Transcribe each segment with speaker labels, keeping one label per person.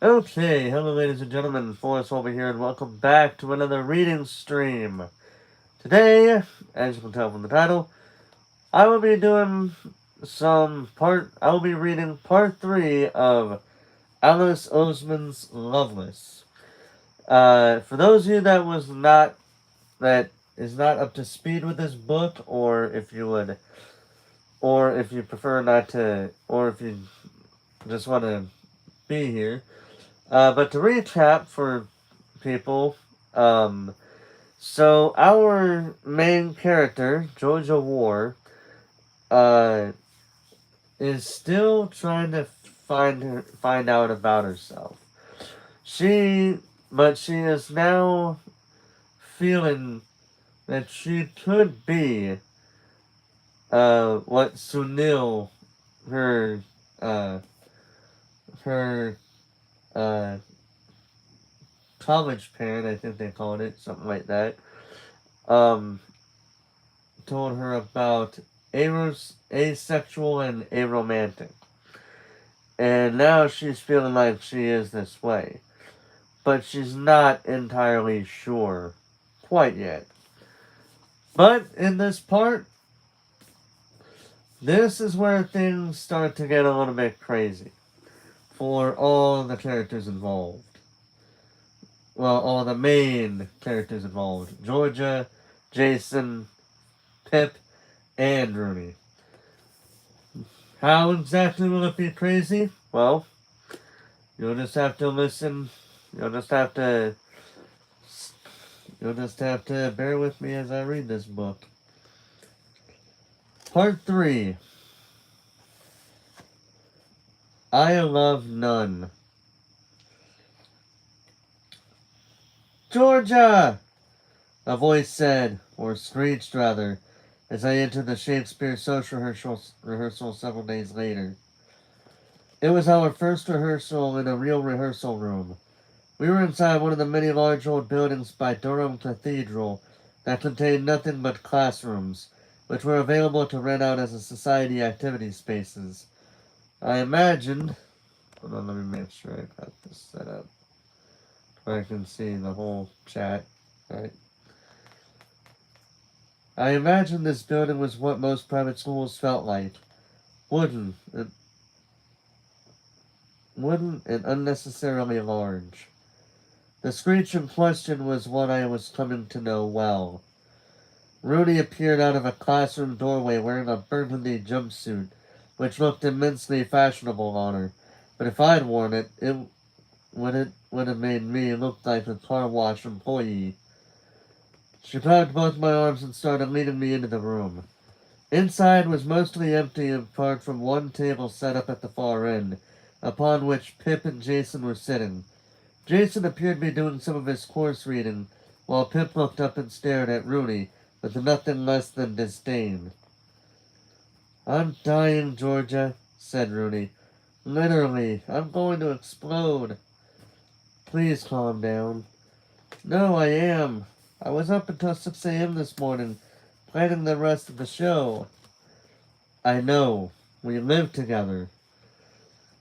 Speaker 1: Okay, hello ladies and gentlemen, Forrest over here, and welcome back to another reading stream. Today, as you can tell from the title, I will be I will be reading part 3 of Alice Oseman's Loveless. For those of you that is not up to speed with this book, or if you prefer not to, or if you just want to be here, but to recap for people, so our main character, Georgia War, uh, is still trying to find out about herself. But she is now feeling that she could be, what Sunil, her, uh, her, uh, college parent, I think they called it, something like that, um, told her about asexual and aromantic. And now she's feeling like she is this way. But she's not entirely sure quite yet. But in this part, this is where things start to get a little bit crazy for all the characters involved. Well, all the main characters involved. Georgia, Jason, Pip, and Rooney. How exactly will it be crazy? Well, you'll just have to listen. You'll just have to You'll just have to bear with me as I read this book. Part 3. I love none. Georgia! A voice said, or screeched rather, as I entered the Shakespeare social rehearsal several days later. It was our first rehearsal in a real rehearsal room. We were inside one of the many large old buildings by Durham Cathedral that contained nothing but classrooms, which were available to rent out as a society activity spaces. I imagined... Hold on, let me make sure I got this set up where I can see the whole chat. Right. I imagined this building was what most private schools felt like. Wooden and unnecessarily large. The screech in question was one I was coming to know well. Rooney appeared out of a classroom doorway wearing a burgundy jumpsuit, which looked immensely fashionable on her. But if I'd worn it, it would have made me look like a car wash employee. She grabbed both my arms and started leading me into the room. Inside was mostly empty apart from one table set up at the far end, upon which Pip and Jason were sitting. Jason appeared to be doing some of his course reading, while Pip looked up and stared at Rooney with nothing less than disdain. I'm dying, Georgia, said Rooney. Literally, I'm going to explode. Please calm down. No, I am. I was up until 6 a.m. this morning, planning the rest of the show. I know. We live together.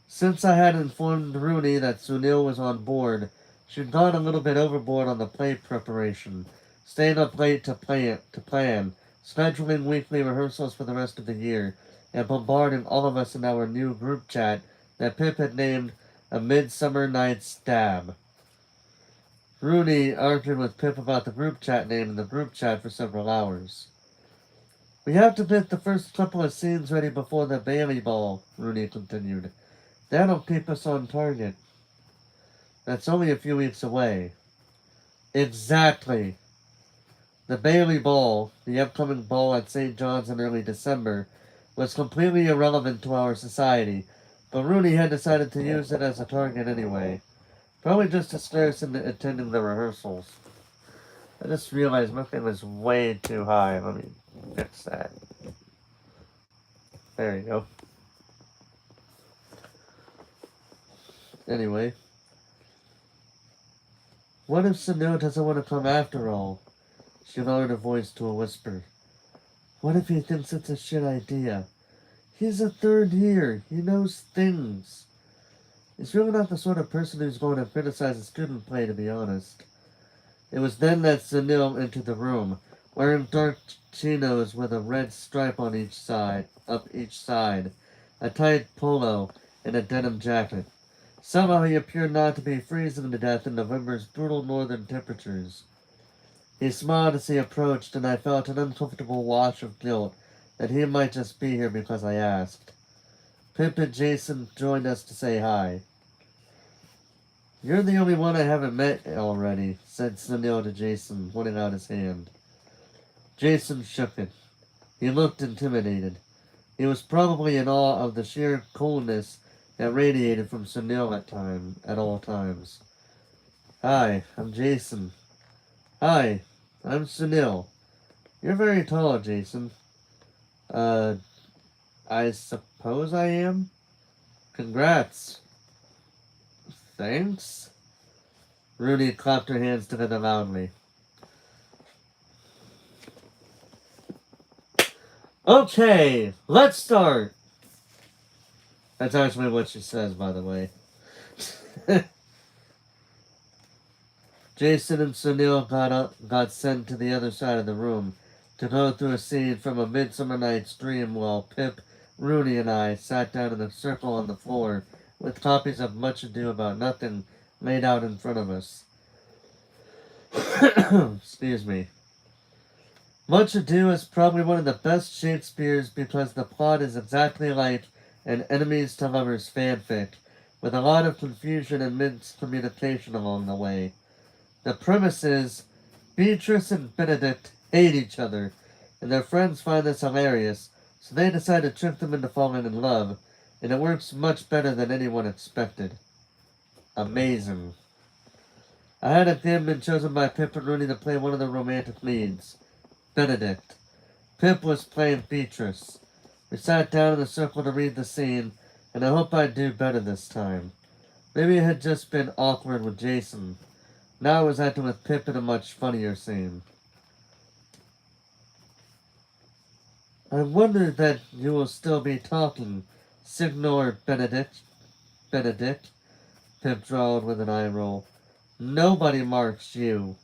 Speaker 1: Since I had informed Rooney that Sunil was on board, she'd gone a little bit overboard on the play preparation, staying up late to plan, scheduling weekly rehearsals for the rest of the year, and bombarding all of us in our new group chat that Pip had named A Midsummer Night's Stab. Rooney argued with Pip about the group chat name in the group chat for several hours. We have to get the first couple of scenes ready before the Bailey Ball, Rooney continued. That'll keep us on target. That's only a few weeks away. Exactly. The Bailey Ball, the upcoming ball at St. John's in early December, was completely irrelevant to our society, but Rooney had decided to use it as a target anyway. Probably just to scare us into attending the rehearsals. I just realized my thing was way too high. Let me fix that. There you go. Anyway. What if Sunil doesn't want to come after all? She lowered her voice to a whisper. What if he thinks it's a shit idea? He's a third year. He knows things. He's really not the sort of person who's going to criticize a student play, to be honest. It was then that Sunil entered the room, wearing dark chinos with a red stripe on each side, a tight polo, and a denim jacket. Somehow he appeared not to be freezing to death in November's brutal northern temperatures. He smiled as he approached, and I felt an uncomfortable wash of guilt that he might just be here because I asked. Pip and Jason joined us to say hi. "You're the only one I haven't met already," said Sunil to Jason, holding out his hand. Jason shook it. He looked intimidated. He was probably in awe of the sheer coolness that radiated from Sunil at all times. "Hi, I'm Jason." "Hi, I'm Sunil. You're very tall, Jason." I suppose I am?" "Congrats." "Thanks?" Rudy clapped her hands together loudly. "Okay, let's start." That's actually what she says, by the way. Jason and Sunil got sent to the other side of the room to go through a scene from A Midsummer Night's Dream while Pip, Rooney, and I sat down in a circle on the floor with copies of Much Ado About Nothing laid out in front of us. Excuse me. Much Ado is probably one of the best Shakespeare's because the plot is exactly like an enemies to lovers fanfic, with a lot of confusion and miscommunication along the way. The premise is Beatrice and Benedict hate each other, and their friends find this hilarious, so they decide to trick them into falling in love, and it works much better than anyone expected. Amazing. I had again been chosen by Pip and Rooney to play one of the romantic leads, Benedict. Pip was playing Beatrice. We sat down in a circle to read the scene, and I hope I'd do better this time. Maybe it had just been awkward with Jason. Now I was acting with Pip in a much funnier scene. "I wonder that you will still be talking, Signor Benedict," Pip drawled with an eye roll. "Nobody marks you."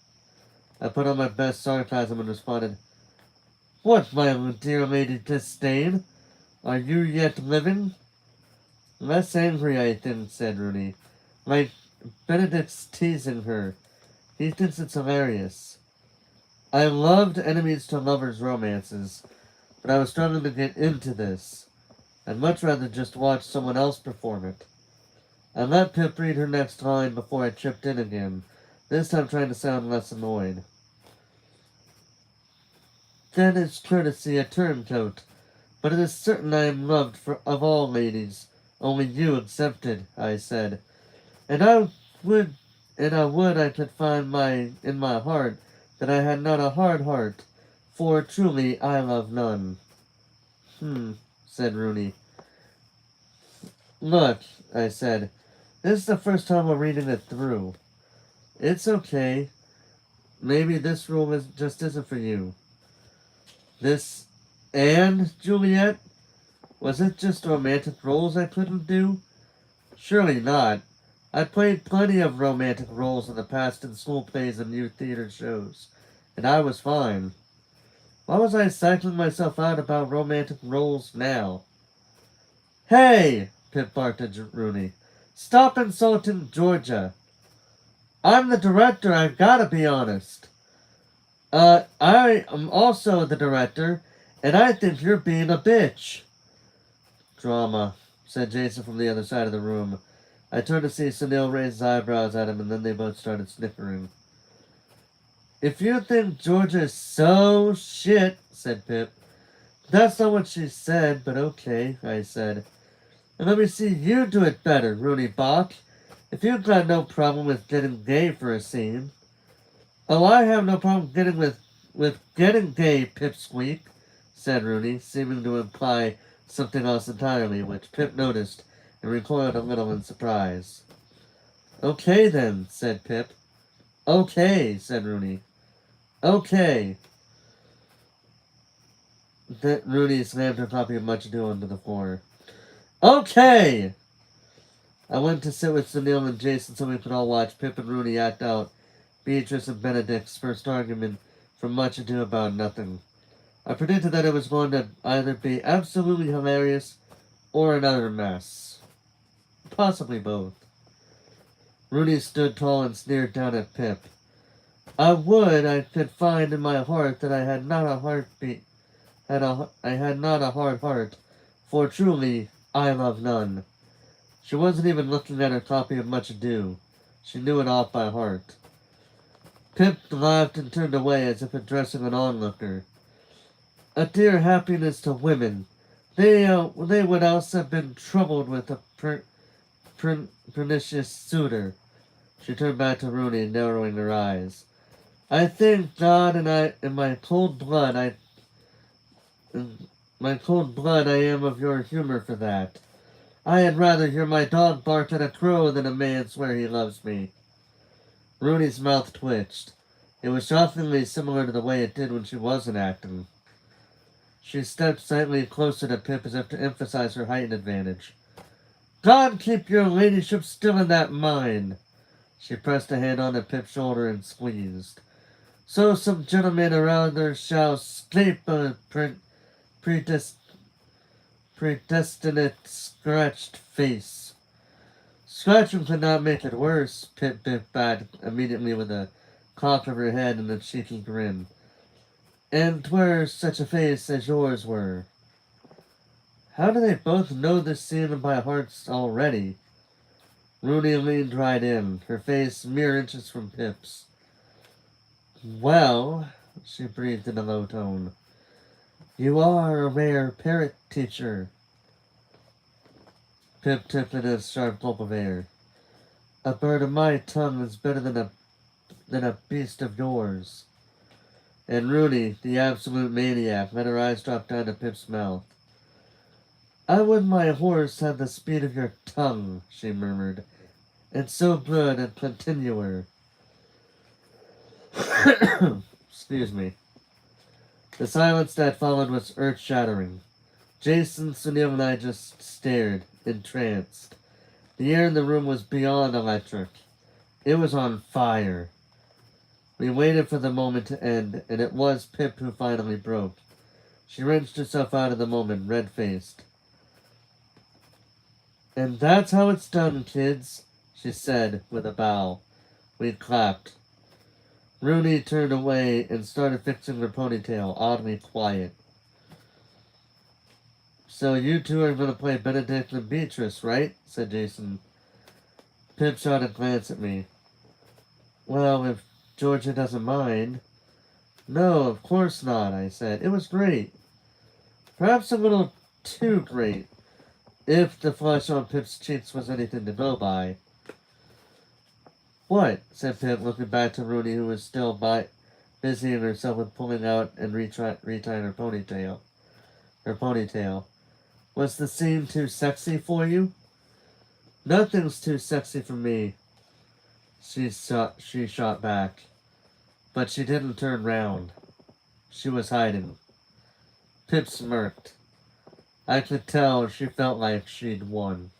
Speaker 1: I put on my best sarcasm and responded, "What, my dear Lady Disdain? Are you yet living?" "Less angry, I think," said Rooney. "Like Benedict's teasing her. He thinks it's hilarious." I loved enemies to lovers romances, but I was struggling to get into this. I'd much rather just watch someone else perform it. I let Pip read her next line before I chipped in again, this time trying to sound less annoyed. "That is courtesy a turncoat, but it is certain I am loved of all ladies, only you exempted," I said. And I would I could find in my heart that I had not a hard heart, for truly I love none." Said Rooney. "Look," I said, "this is the first time we're reading it through. It's okay. Maybe this rule just isn't for you." "This and Juliet? Was it just romantic roles I couldn't do?" "Surely not. I played plenty of romantic roles in the past in school plays and youth theater shows, and I was fine. Why was I cycling myself out about romantic roles now?" "Hey!" Pip barked at Rooney. "Stop insulting Georgia. I'm the director, I've gotta be honest." I am also the director, and I think you're being a bitch." "Drama," said Jason from the other side of the room. I turned to see Sunil raise his eyebrows at him, and then they both started snickering. "If you think Georgia is so shit," said Pip. "That's not what she said, but okay," I said. "And let me see you do it better, Rooney Bach. If you've got no problem with getting gay for a scene." "Oh, I have no problem with getting gay, Pipsqueak," said Rooney, seeming to imply something else entirely, which Pip noticed and recoiled a little in surprise. "Okay then," said Pip. "Okay," said Rooney. "Okay." Rooney slammed her copy of Much Ado onto the floor. "Okay!" I went to sit with Sunil and Jason so we could all watch Pip and Rooney act out Beatrice and Benedict's first argument from Much Ado About Nothing. I predicted that it was going to either be absolutely hilarious or another mess. Possibly both. Rooney stood tall and sneered down at Pip. I could find in my heart that I had not a heartbeat, I had not a hard heart, for truly I love none. She wasn't even looking at her copy of Much Ado. She knew it off by heart. Pip laughed and turned away as if addressing an onlooker. A dear happiness to women. They would else have been troubled with a pernicious suitor. She turned back to Rooney, narrowing her eyes. I thank God in my cold blood I am of your humor for that. I had rather hear my dog bark at a crow than a man swear he loves me. Rooney's mouth twitched. It was shockingly similar to the way it did when she wasn't acting. She stepped slightly closer to Pip as if to emphasize her height advantage. God keep your ladyship still in that mind. She pressed a hand on Pip's shoulder and squeezed. So some gentlemen around there shall scrape a predestinate scratched face. Scratching could not make it worse, Pip back immediately with a cock of her head and a cheeky grin. And 'twere such a face as yours were. How do they both know this scene by hearts already? Rooney leaned right in, her face mere inches from Pip's. Well, she breathed in a low tone, you are a rare parrot teacher. Pip took in a sharp gulp of air. A bird of my tongue is better than a beast of yours. And Rooney, the absolute maniac, let her eyes drop down to Pip's mouth. I would my horse have the speed of your tongue, she murmured, and so good and continuer. Excuse me. The silence that followed was earth-shattering. Jason, Sunil, and I just stared, entranced. The air in the room was beyond electric. It was on fire. We waited for the moment to end, and it was Pip who finally broke. She wrenched herself out of the moment, red-faced. And that's how it's done, kids, she said with a bow. We clapped. Rooney turned away and started fixing her ponytail, oddly quiet. So you two are going to play Benedict and Beatrice, right? Said Jason. Pip shot a glance at me. Well, if Georgia doesn't mind. No, of course not, I said. It was great. Perhaps a little too great, if the flush on Pip's cheeks was anything to go by. What? Said Pip, looking back to Rooney, who was still busying herself with pulling out and retying her ponytail. Was the scene too sexy for you? Nothing's too sexy for me, she shot back. But she didn't turn round. She was hiding. Pip smirked. I could tell she felt like she'd won.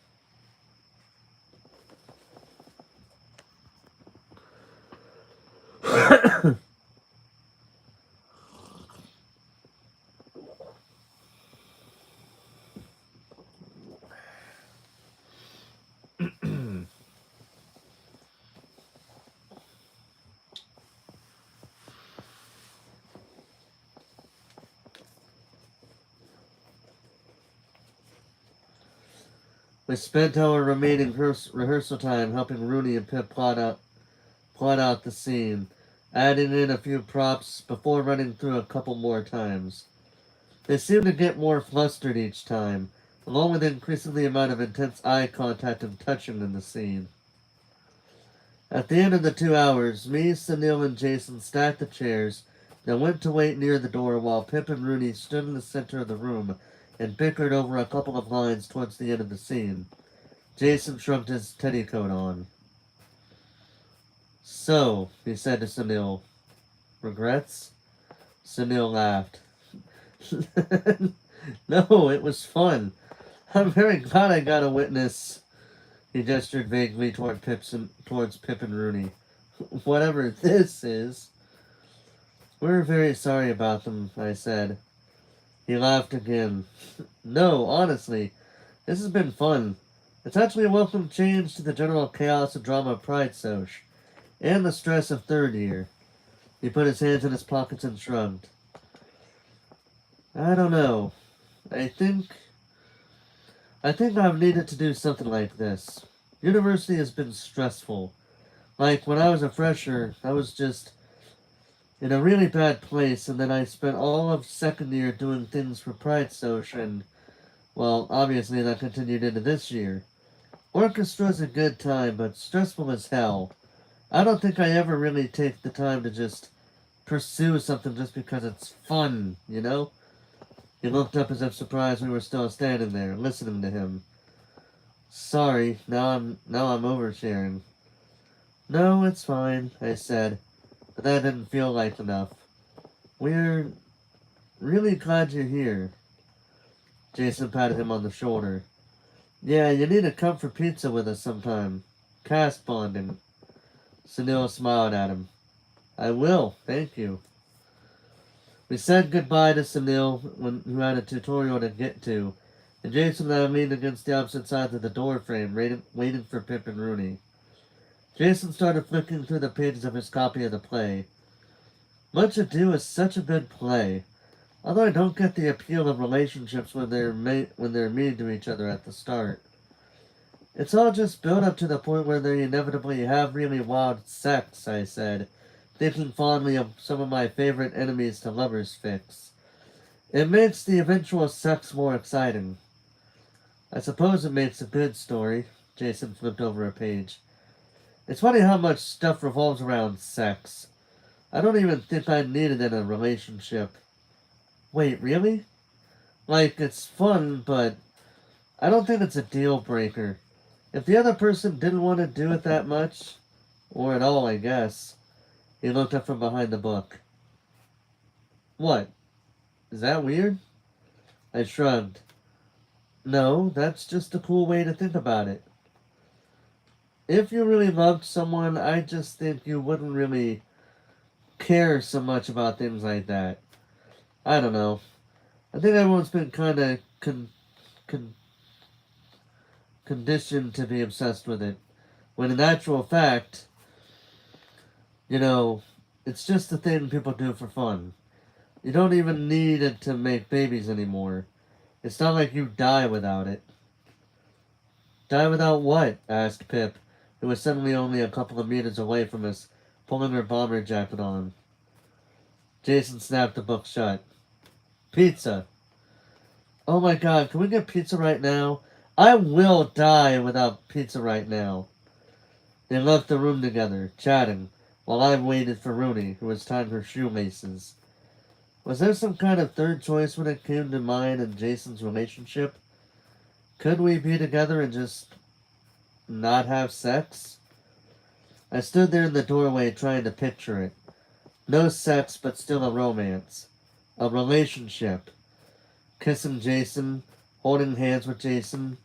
Speaker 1: We spent our remaining rehearsal time helping Rooney and Pip plot out the scene, adding in a few props before running through a couple more times. They seemed to get more flustered each time, along with increasing the amount of intense eye contact and touching in the scene. At the end of the 2 hours, me, Sunil, and Jason stacked the chairs, then went to wait near the door while Pip and Rooney stood in the center of the room and bickered over a couple of lines towards the end of the scene. Jason shrugged his teddy coat on. So, he said to Sunil, regrets? Sunil laughed. No, it was fun. I'm very glad I got to witness He gestured vaguely towards Pip and Rooney. Whatever this is. We're very sorry about them, I said. He laughed again. No, honestly, this has been fun. It's actually a welcome change to the general chaos and drama of Pride Soch, and the stress of third year. He put his hands in his pockets and shrugged. I don't know. I think I've needed to do something like this. University has been stressful. Like, when I was a fresher, I was just in a really bad place, and then I spent all of second year doing things for Pride Soch, and, well, obviously that continued into this year. Orchestra's a good time, but stressful as hell. I don't think I ever really take the time to just pursue something just because it's fun, you know? He looked up as if surprised we were still standing there, listening to him. Sorry, now I'm oversharing. No, it's fine, I said, but that didn't feel like enough. We're really glad you're here. Jason patted him on the shoulder. Yeah, you need to come for pizza with us sometime. Cast bonding. Sunil smiled at him. I will, thank you. We said goodbye to Sunil, who had a tutorial to get to, and Jason and I leaned against the opposite sides of the door frame, waiting for Pip and Rooney. Jason started flicking through the pages of his copy of the play. Much Ado is such a good play, although I don't get the appeal of relationships when they're mean to each other at the start. It's all just built up to the point where they inevitably have really wild sex, I said, thinking fondly of some of my favorite enemies to lovers fics. It makes the eventual sex more exciting. I suppose it makes a good story. Jason flipped over a page. It's funny how much stuff revolves around sex. I don't even think I need it in a relationship. Wait, really? Like, it's fun, but I don't think it's a deal breaker. If the other person didn't want to do it that much, or at all, I guess. He looked up from behind the book. What? Is that weird? I shrugged. No, that's just a cool way to think about it. If you really loved someone, I just think you wouldn't really care so much about things like that. I don't know. I think everyone's been kind of conditioned to be obsessed with it. When in actual fact, you know, it's just a thing people do for fun. You don't even need it to make babies anymore. It's not like you die without it. Die without what? Asked Pip, who was suddenly only a couple of meters away from us, pulling her bomber jacket on. Jason snapped the book shut. Pizza. Oh my god, can we get pizza right now? I will die without pizza right now. They left the room together, chatting, while I waited for Rooney, who was tying her shoelaces. Was there some kind of third choice when it came to mine and Jason's relationship? Could we be together and just not have sex? I stood there in the doorway trying to picture it. No sex, but still a romance. A relationship. Kissing Jason, holding hands with Jason,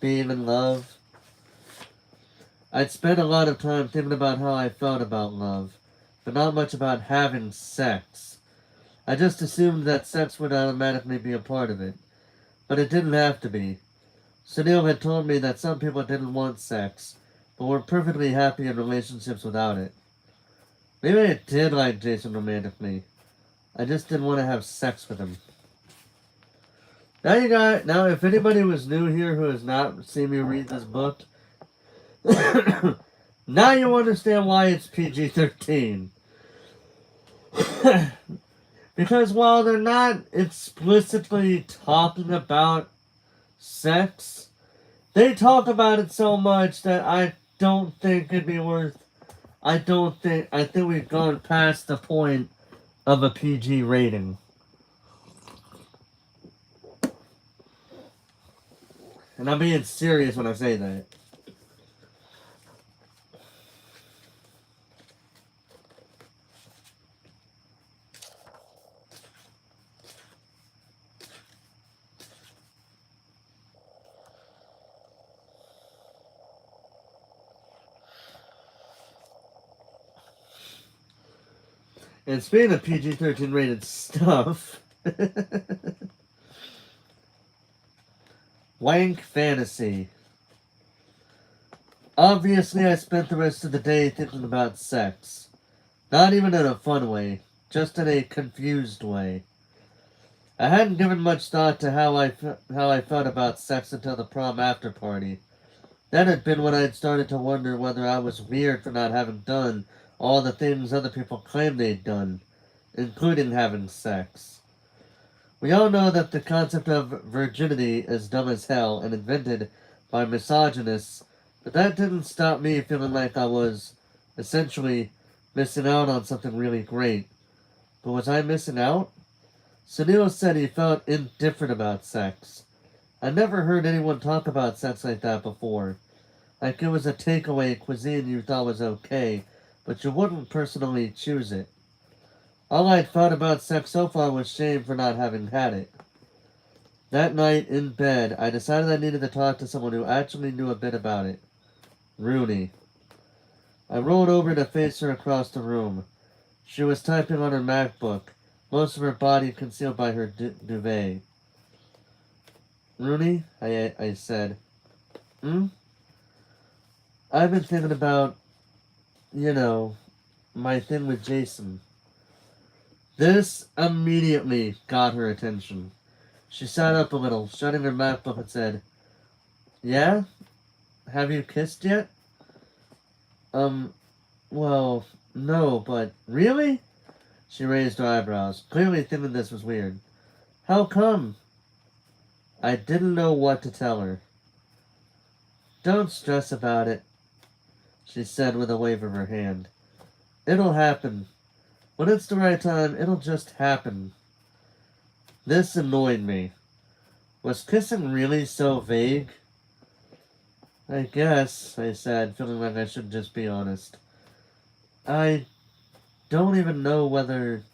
Speaker 1: being in love. I'd spent a lot of time thinking about how I felt about love, but not much about having sex. I just assumed that sex would automatically be a part of it, but it didn't have to be. Sunil had told me that some people didn't want sex, but were perfectly happy in relationships without it. Maybe I did like Jason romantically. I just didn't want to have sex with him. Now if anybody was new here who has not seen me read this book, now you understand why it's PG-13. Because while they're not explicitly talking about sex, they talk about it so much that I don't think it'd be worth. I think we've gone past the point of a PG rating. And I'm being serious when I say that. And speaking of PG-13 rated stuff, wank fantasy. Obviously, I spent the rest of the day thinking about sex. Not even in a fun way, just in a confused way. I hadn't given much thought to how I felt about sex until the prom after party. That had been when I had started to wonder whether I was weird for not having done all the things other people claimed they'd done, including having sex. We all know that the concept of virginity is dumb as hell and invented by misogynists, but that didn't stop me feeling like I was, essentially, missing out on something really great. But was I missing out? Sunil said he felt indifferent about sex. I never heard anyone talk about sex like that before. Like it was a takeaway cuisine you thought was okay, but you wouldn't personally choose it. All I'd thought about sex so far was shame for not having had it. That night, in bed, I decided I needed to talk to someone who actually knew a bit about it. Rooney. I rolled over to face her across the room. She was typing on her MacBook, most of her body concealed by her duvet. Rooney, I said. I've been thinking about, my thing with Jason. This immediately got her attention. She sat up a little, shutting her MacBook and said, "Yeah? Have you kissed yet?" Well, no, but really?" She raised her eyebrows, clearly thinking this was weird. "How come?" I didn't know what to tell her. "Don't stress about it," she said with a wave of her hand. "It'll happen. When it's the right time, it'll just happen." This annoyed me. Was kissing really so vague? "I guess," I said, feeling like I should just be honest. "I don't even know whether,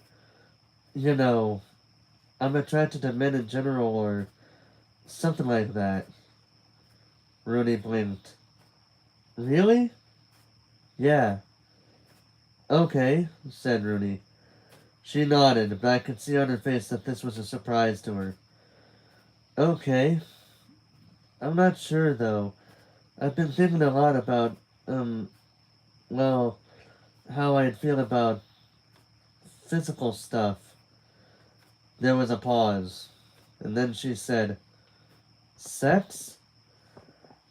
Speaker 1: I'm attracted to men in general or something like that." Rooney blinked. "Really?" "Yeah." "Okay," said Rooney. She nodded, but I could see on her face that this was a surprise to her. "Okay. I'm not sure, though. I've been thinking a lot about, how I'd feel about physical stuff." There was a pause, and then she said, "Sex?"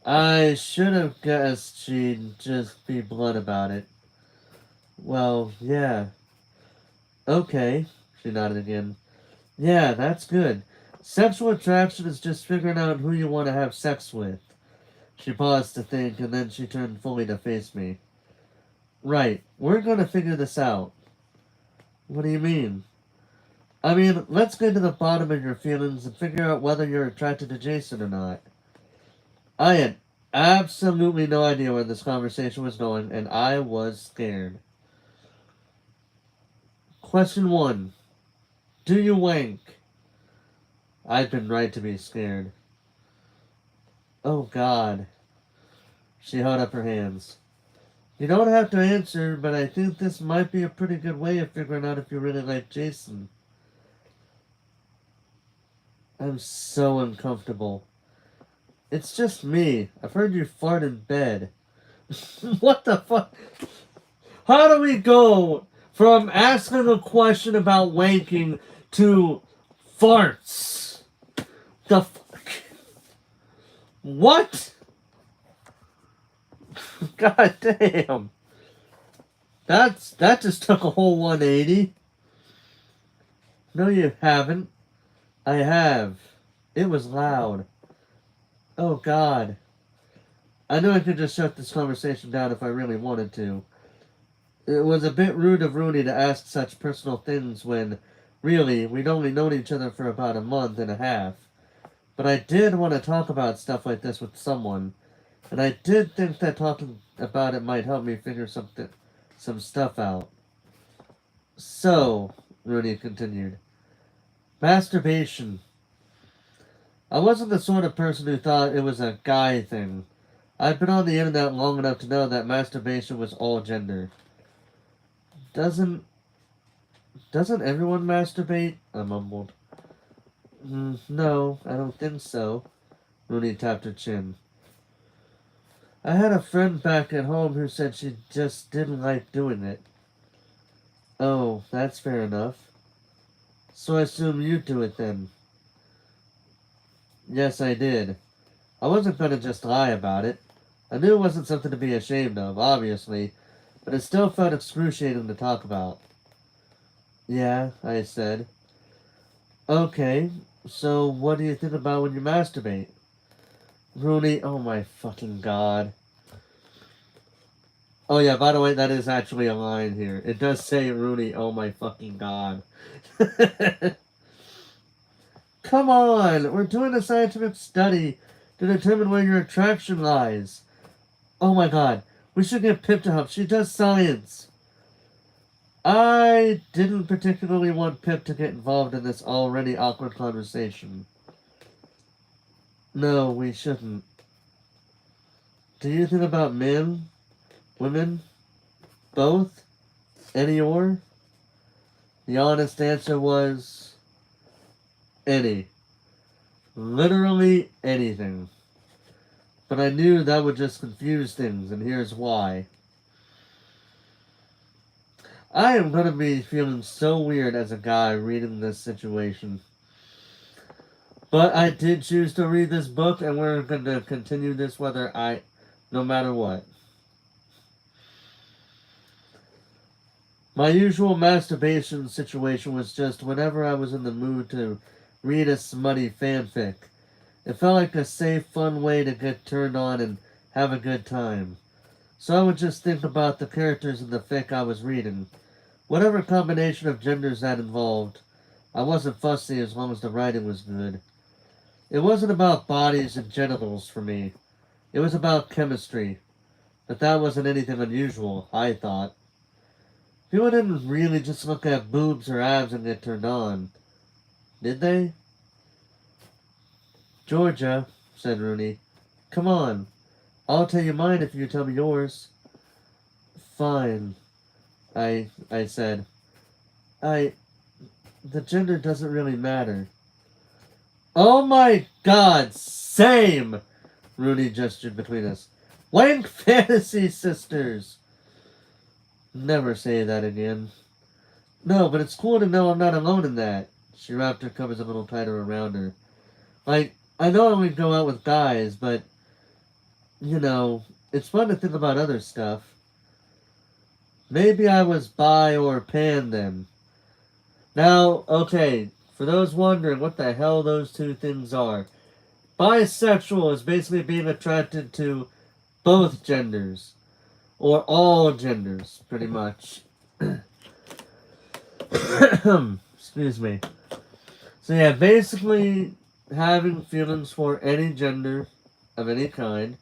Speaker 1: I should have guessed she'd just be blunt about it. "Well, yeah." "Okay," she nodded again. "Yeah, that's good. Sexual attraction is just figuring out who you want to have sex with." She paused to think, and then she turned fully to face me. "Right, we're going to figure this out." "What do you mean?" "I mean, let's get to the bottom of your feelings and figure out whether you're attracted to Jason or not." I had absolutely no idea where this conversation was going, and I was scared. Question 1. Do you wank? I'd been right to be scared. "Oh, God." She held up her hands. "You don't have to answer, but I think this might be a pretty good way of figuring out if you really like Jason." I'm so uncomfortable. "It's just me. I've heard you fart in bed." What the fuck? How do we go from asking a question about wanking to farts? The fuck? What? God damn. That just took a whole 180. "No, you haven't." "I have. It was loud." "Oh, God." I knew I could just shut this conversation down if I really wanted to. It was a bit rude of Rooney to ask such personal things when, really, we'd only known each other for about a month and a half. But I did want to talk about stuff like this with someone, and I did think that talking about it might help me figure some stuff out. "So," Rooney continued, "masturbation. I wasn't the sort of person who thought it was a guy thing. I've been on the internet long enough to know that masturbation was all gender. Doesn't Doesn't everyone masturbate? I mumbled. No, I don't think so. Rooney tapped her chin. I had a friend back at home who said she just didn't like doing it. Oh, that's fair enough. So I assume you do it then. Yes, I did. I wasn't gonna just lie about it. I knew it wasn't something to be ashamed of, obviously, but it still felt excruciating to talk about. Yeah, I said. Okay, so what do you think about when you masturbate? Rooney, oh my fucking god. Oh yeah, by the way, that is actually a line here. It does say Rooney, oh my fucking god. Come on, we're doing a scientific study to determine where your attraction lies. Oh my god, we should get Pip to help. She does science. I didn't particularly want Pip to get involved in this already awkward conversation. No, we shouldn't. Do you think about men? Women? Both? Any or? The honest answer was any. Literally anything. But I knew that would just confuse things, and here's why. I am going to be feeling so weird as a guy reading this situation. But I did choose to read this book, and we're going to continue this no matter what. My usual masturbation situation was just whenever I was in the mood to read a smutty fanfic. It felt like a safe, fun way to get turned on and have a good time. So I would just think about the characters in the fic I was reading. Whatever combination of genders that involved, I wasn't fussy as long as the writing was good. It wasn't about bodies and genitals for me. It was about chemistry. But that wasn't anything unusual, I thought. People didn't really just look at boobs or abs and get turned on. Did they? Georgia, said Rooney. Come on. I'll tell you mine if you tell me yours. Fine, I said. The gender doesn't really matter. Oh my god, same! Rooney gestured between us. Wank fantasy sisters! Never say that again. No, but it's cool to know I'm not alone in that. She wrapped her covers a little tighter around her. Like, I know I would go out with guys, but, it's fun to think about other stuff. Maybe I was bi or pan then. Now, okay, for those wondering what the hell those two things are, bisexual is basically being attracted to both genders, or all genders, pretty much. Excuse me. So yeah, basically having feelings for any gender of any kind,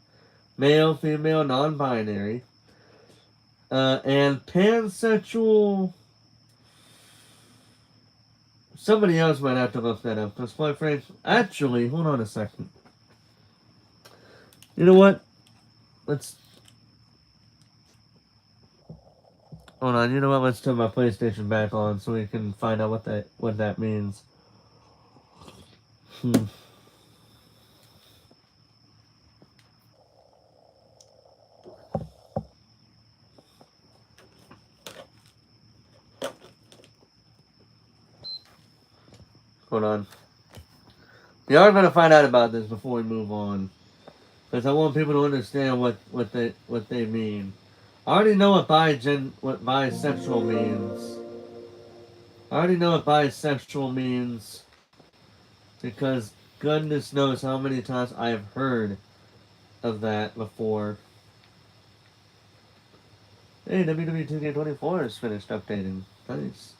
Speaker 1: male, female, non-binary, and pansexual. Somebody else might have to look that up, because quite frankly, actually, hold on a second. You know what? Let's hold on. You know what? Let's turn my PlayStation back on so we can find out what that means. Hold on. We are going to find out about this before we move on, because I want people to understand what they mean. I already know what bisexual means. I already know what bisexual means because goodness knows how many times I have heard of that before. Hey, WWE 2K24 is finished updating. Nice.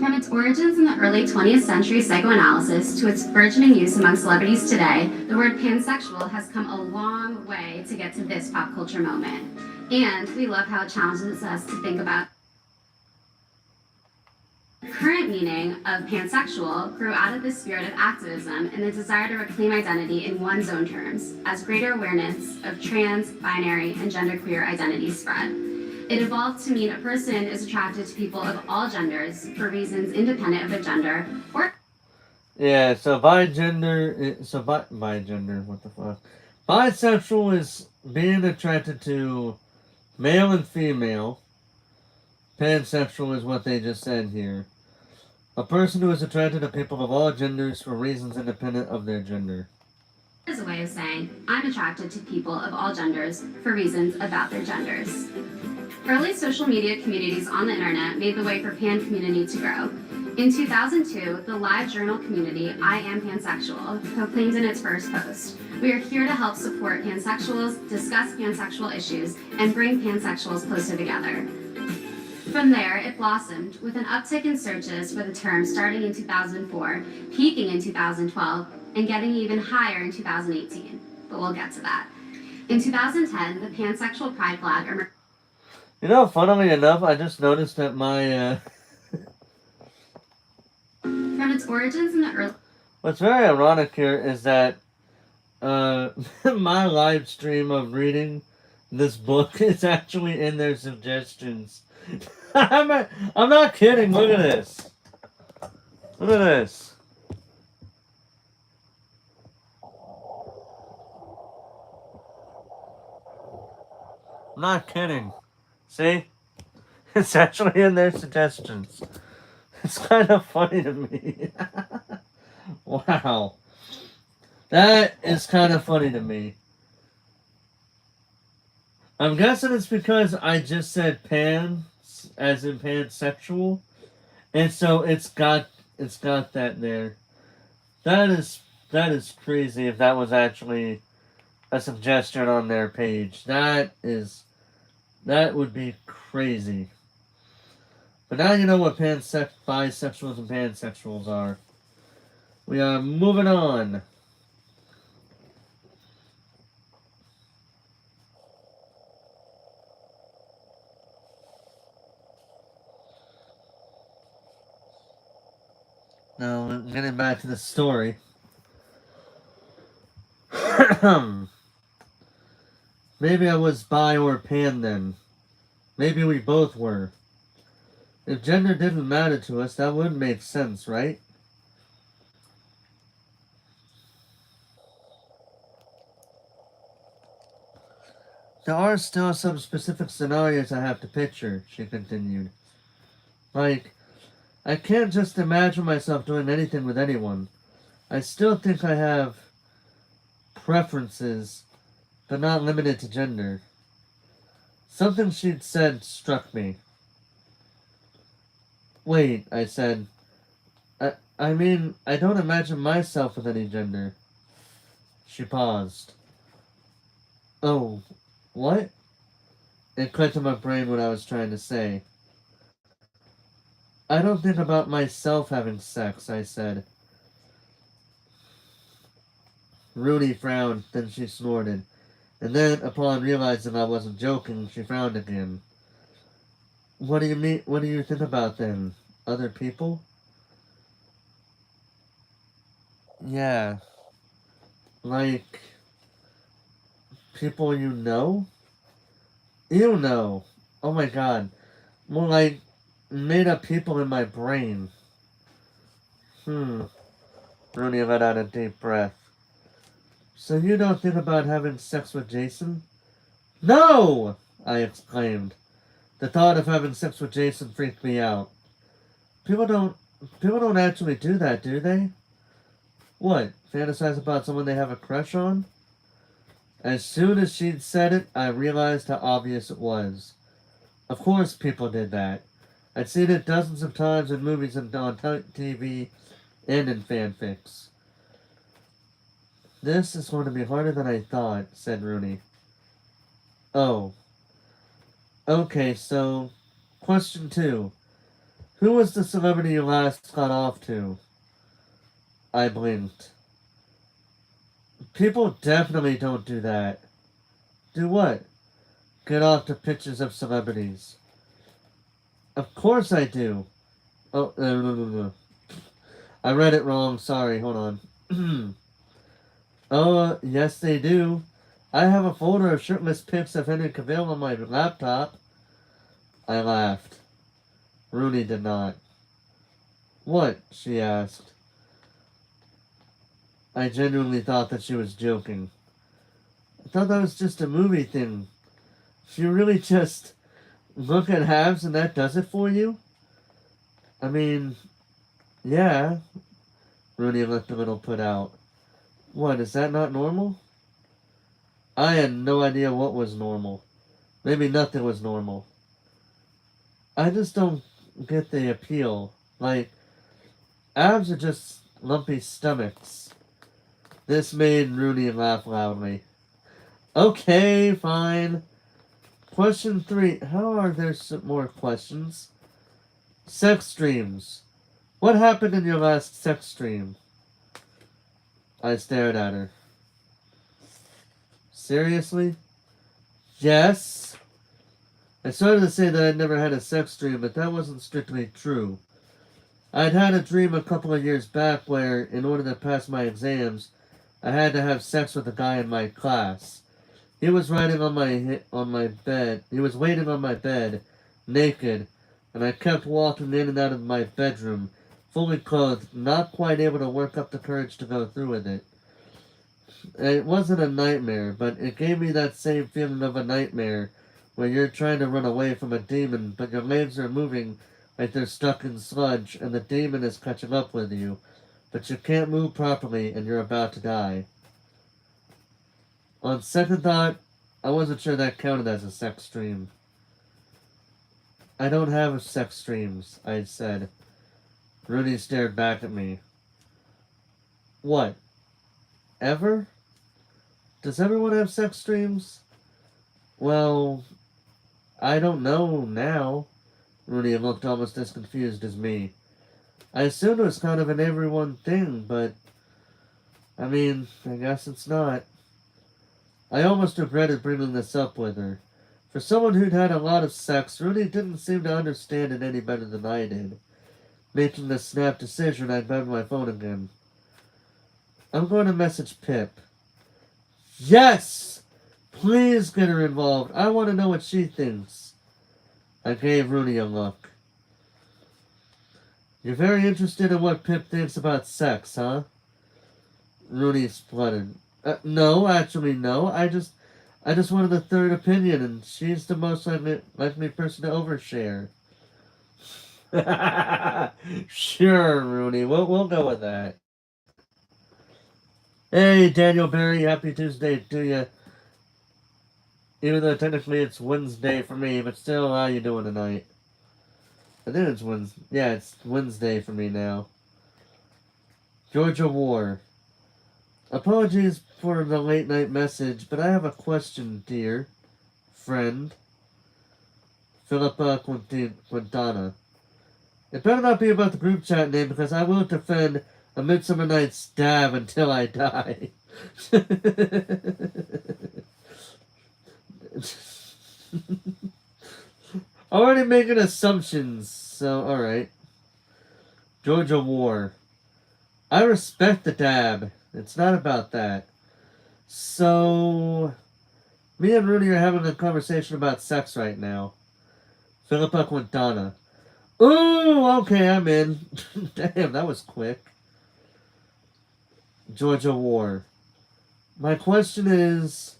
Speaker 2: From its origins in the early 20th century psychoanalysis to its burgeoning use among celebrities today, the word pansexual has come a long way to get to this pop culture moment. And we love how it challenges us to think about the current meaning of pansexual grew out of the spirit of activism and the desire to reclaim identity in one's own terms, as greater awareness of trans, binary, and genderqueer identities spread. It evolved to mean a person is attracted to people of all genders for reasons independent of their gender or...
Speaker 1: Yeah, so bigender, what the fuck? Bisexual is being attracted to male and female. Pansexual is what they just said here. A person who is attracted to people of all genders for reasons independent of their gender.
Speaker 2: Is a way of saying, I'm attracted to people of all genders for reasons about their genders. Early social media communities on the internet made the way for pan community to grow. In 2002, the live journal community I Am Pansexual proclaimed in its first post, "We are here to help support pansexuals, discuss pansexual issues, and bring pansexuals closer together." From there, it blossomed, with an uptick in searches for the term starting in 2004, peaking in 2012, and getting even higher in 2018. But we'll get to that. In 2010, the pansexual pride flag emerged.
Speaker 1: You know, funnily enough, I just noticed that my,
Speaker 2: From its origins in the early...
Speaker 1: What's very ironic here is that, my live stream of reading this book is actually in their suggestions. I'm not kidding, look at this. Look at this. I'm not kidding. See? It's actually in their suggestions. It's kind of funny to me. Wow. That is kind of funny to me. I'm guessing it's because I just said pan, as in pansexual, and so it's got that there. That is crazy if that was actually a suggestion on their page. That would be crazy. But now you know what bisexuals and pansexuals are. We are moving on. Now, getting back to the story. Maybe I was bi or pan then. Maybe we both were. If gender didn't matter to us, that would make sense, right? There are still some specific scenarios I have to picture, she continued. Like, I can't just imagine myself doing anything with anyone. I still think I have preferences, but not limited to gender. Something she'd said struck me. Wait, I said. I mean, I don't imagine myself with any gender. She paused. Oh, what? It clicked in my brain what I was trying to say. I don't think about myself having sex, I said. Rudy frowned, then she snorted. And then, upon realizing I wasn't joking, she frowned again. What do you mean? What do you think about then? Other people? Yeah. Like, people you know? You know. Oh my god. More like, made up people in my brain. Rooney let out a deep breath. So you don't think about having sex with Jason? No! I exclaimed. The thought of having sex with Jason freaked me out. People don't actually do that, do they? What, fantasize about someone they have a crush on? As soon as she'd said it, I realized how obvious it was. Of course people did that. I'd seen it dozens of times in movies and on TV and in fanfics. This is going to be harder than I thought, said Rooney. Oh. Okay, so, question 2. Who was the celebrity you last got off to? I blinked. People definitely don't do that. Do what? Get off to pictures of celebrities. Of course I do. Oh, no. I read it wrong. Sorry, hold on. Oh, yes they do. I have a folder of shirtless pics of Henry Cavill on my laptop. I laughed. Rooney did not. What? She asked. I genuinely thought that she was joking. I thought that was just a movie thing. You really just look at halves and that does it for you? I mean, yeah. Rooney looked a little put out. What, is that not normal? I had no idea what was normal. Maybe nothing was normal. I just don't get the appeal. Like, abs are just lumpy stomachs. This made Rooney laugh loudly. Okay, fine. Question 3. How are there some more questions? Sex dreams. What happened in your last sex dream? I stared at her. Seriously? Yes. I started to say that I'd never had a sex dream, but that wasn't strictly true. I'd had a dream a couple of years back where, in order to pass my exams, I had to have sex with a guy in my class. He was riding on my bed. He was waiting on my bed, naked, and I kept walking in and out of my bedroom, fully clothed, not quite able to work up the courage to go through with it. It wasn't a nightmare, but it gave me that same feeling of a nightmare where you're trying to run away from a demon, but your legs are moving like they're stuck in sludge, and the demon is catching up with you, but you can't move properly and you're about to die. On second thought, I wasn't sure that counted as a sex dream. I don't have sex dreams, I said. Rooney stared back at me. What? Ever? Does everyone have sex dreams? Well, I don't know now. Rooney looked almost as confused as me. I assumed it was kind of an everyone thing, but I mean, I guess it's not. I almost regretted bringing this up with her. For someone who'd had a lot of sex, Rooney didn't seem to understand it any better than I did. Making the snap decision, I grabbed my phone again. I'm going to message Pip. Yes! Please get her involved. I want to know what she thinks. I gave Rooney a look. You're very interested in what Pip thinks about sex, huh? Rooney spluttered. No, actually, no. I just wanted a third opinion, and she's the most likely person to overshare. Sure, Rooney. We'll go with that. Hey, Daniel Barry. Happy Tuesday to you. Even though technically it's Wednesday for me, but still, how you doing tonight? I think it's Wednesday. Yeah, it's Wednesday for me now. Georgia War. Apologies for the late night message, but I have a question, dear friend. Philippa Quintana. It better not be about the group chat name, because I will defend A Midsummer Night's Stab until I die. Already making assumptions, so alright. Georgia War. I respect the dab. It's not about that. So, me and Rooney are having a conversation about sex right now. Philippa Quintana. Ooh, okay, I'm in. Damn, that was quick. Georgia War. My question is,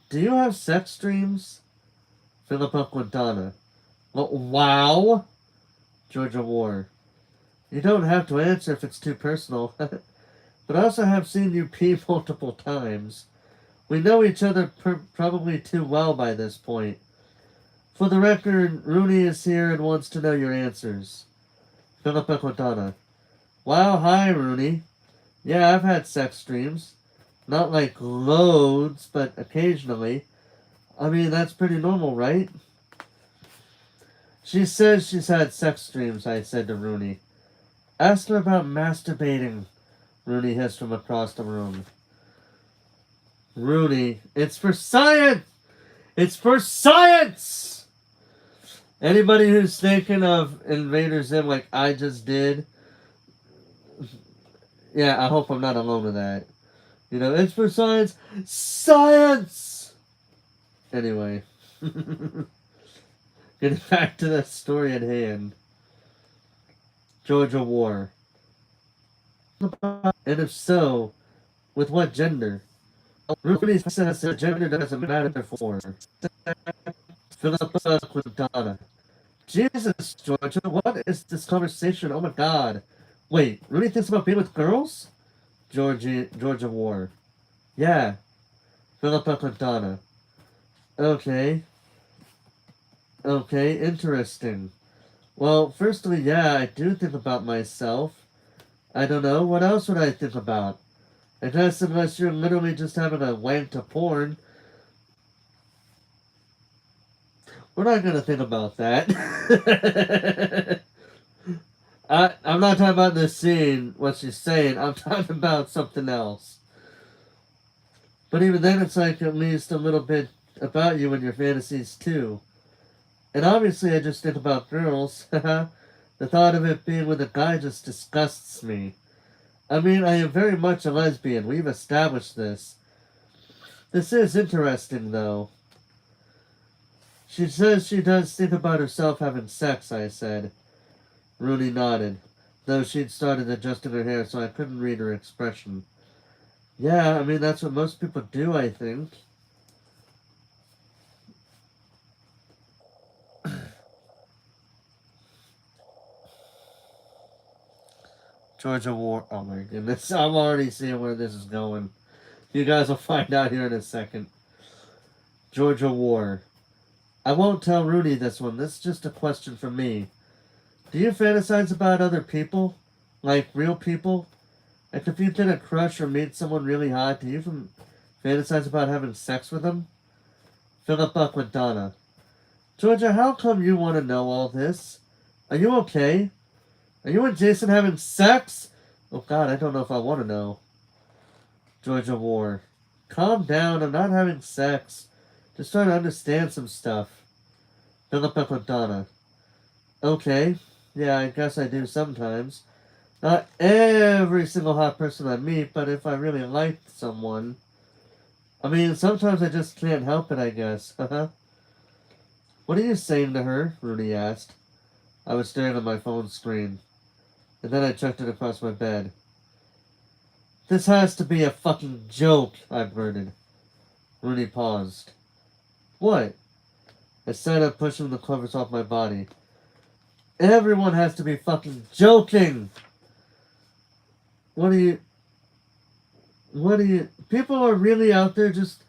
Speaker 1: do you have sex dreams? Philippa Quintana. Well, wow. Georgia War. You don't have to answer if it's too personal. But I also have seen you pee multiple times. We know each other probably too well by this point. For the record, Rooney is here and wants to know your answers. Philippa Quintana. Wow, hi, Rooney. Yeah, I've had sex dreams. Not like loads, but occasionally. I mean, that's pretty normal, right? She says she's had sex dreams, I said to Rooney. Ask her about masturbating, Rooney hissed from across the room. Rooney, it's for science! It's for science! Anybody who's thinking of Invader Zim like I just did, yeah, I hope I'm not alone with that. You know, it's for science. Science! Anyway. Getting back to the story at hand. Georgia War. And if so, with what gender? Ruby says that gender doesn't matter for her. Philippa Quintana. Jesus, Georgia, what is this conversation? Oh my god. Wait, Ruby thinks about being with girls? Georgia War. Yeah. Philippa Quintana. Okay. Okay, interesting. Well, firstly, yeah, I do think about myself. I don't know, what else would I think about? I guess unless you're literally just having a wank to porn. We're not gonna think about that. I'm not talking about this scene, what she's saying. I'm talking about something else. But even then, it's like at least a little bit about you and your fantasies, too. And obviously, I just think about girls. The thought of it being with a guy just disgusts me. I mean, I am very much a lesbian. We've established this. This is interesting, though. She says she does think about herself having sex, I said. Rooney nodded, though she'd started adjusting her hair so I couldn't read her expression. Yeah, I mean, that's what most people do, I think. Georgia War. Oh my goodness, I'm already seeing where this is going. You guys will find out here in a second. Georgia War. I won't tell Rooney this one. This is just a question for me. Do you fantasize about other people? Like real people? Like if you get a crush or meet someone really hot, do you fantasize about having sex with them? Philippa Quintana. Georgia, how come you want to know all this? Are you okay? Are you and Jason having sex? Oh god, I don't know if I want to know. Georgia War. Calm down, I'm not having sex. Just trying to understand some stuff. Philippa Quintana. Okay. Yeah, I guess I do sometimes. Not every single hot person I meet, but if I really like someone. I mean, sometimes I just can't help it, I guess. What are you saying to her? Rooney asked. I was staring at my phone screen. And then I chucked it across my bed. This has to be a fucking joke, I blurted. Rooney paused. What? I sat up, pushing the covers off my body. Everyone has to be fucking joking! What are you... People are really out there just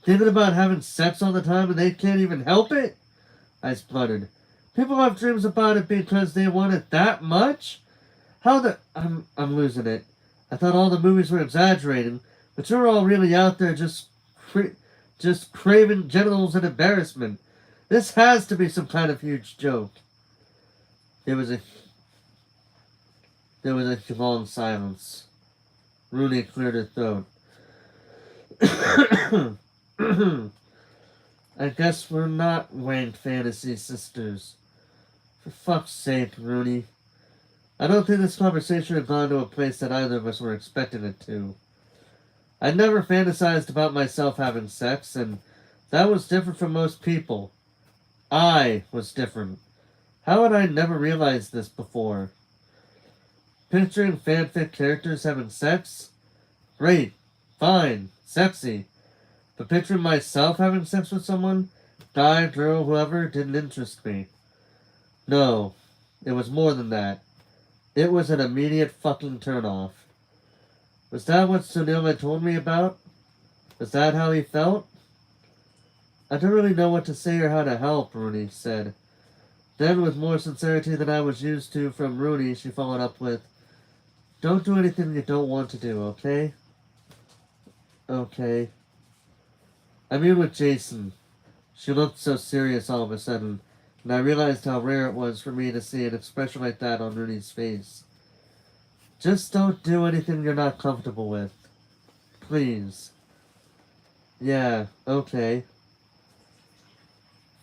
Speaker 1: thinking about having sex all the time and they can't even help it? I spluttered. People have dreams about it because they want it that much? How the... I'm losing it. I thought all the movies were exaggerating, but you're all really out there just craving genitals and embarrassment. This has to be some kind of huge joke. There was a long silence. Rooney cleared her throat. I guess we're not wank fantasy sisters. For fuck's sake, Rooney. I don't think this conversation had gone to a place that either of us were expecting it to. I never fantasized about myself having sex, and that was different from most people. I was different. How had I never realized this before? Picturing fanfic characters having sex? Great. Fine. Sexy. But picturing myself having sex with someone, guy, girl, whoever, didn't interest me. No. It was more than that. It was an immediate fucking turnoff. Was that what Sunil had told me about? Was that how he felt? I don't really know what to say or how to help, Rooney said. Then, with more sincerity than I was used to from Rooney, she followed up with, Don't do anything you don't want to do, okay? Okay. I mean with Jason. She looked so serious all of a sudden. and I realized how rare it was for me to see an expression like that on Rooney's face. Just don't do anything you're not comfortable with. Please. Yeah, okay.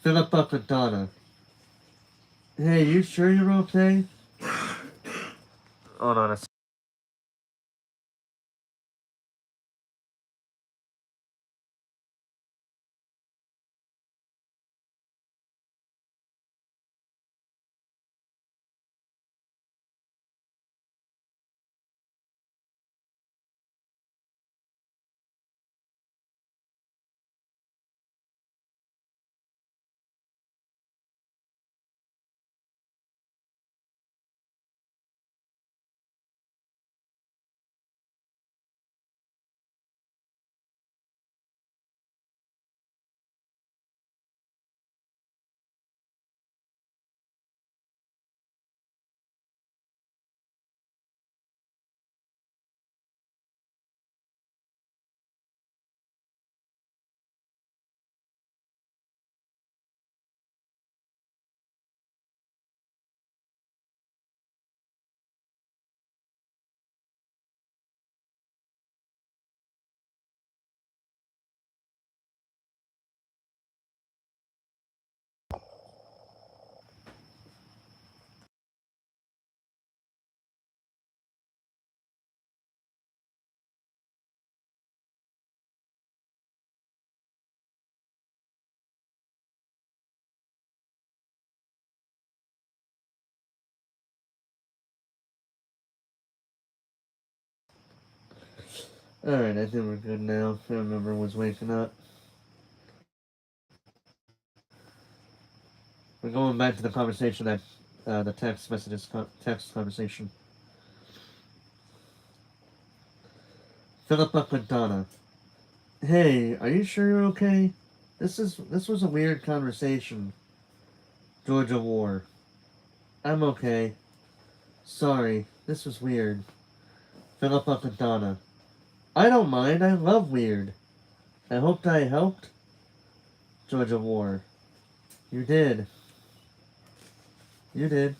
Speaker 1: Philip up with Donna. Hey, you sure you're okay? Hold on a second. Alright, I think we're good now. I remember was waking up. We're going back to the conversation that, the text conversation. Philip up with Donna. Hey, are you sure you're okay? This was a weird conversation. Georgia War. I'm okay. Sorry, this was weird. Philip up with Donna. I don't mind, I love weird. I hoped I helped. Georgia War. You did. You did.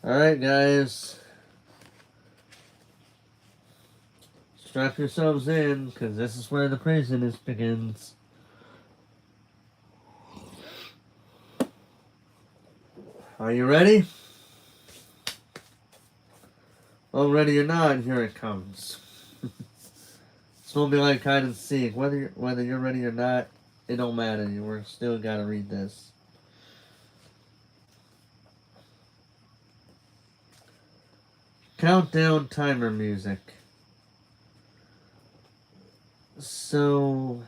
Speaker 1: Alright, guys. Strap yourselves in, because this is where the craziness begins. Are you ready? Well, ready or not, here it comes. It's gonna be like hide and seek. Whether you're ready or not, it don't matter. We're still gotta read this. Countdown timer music. So,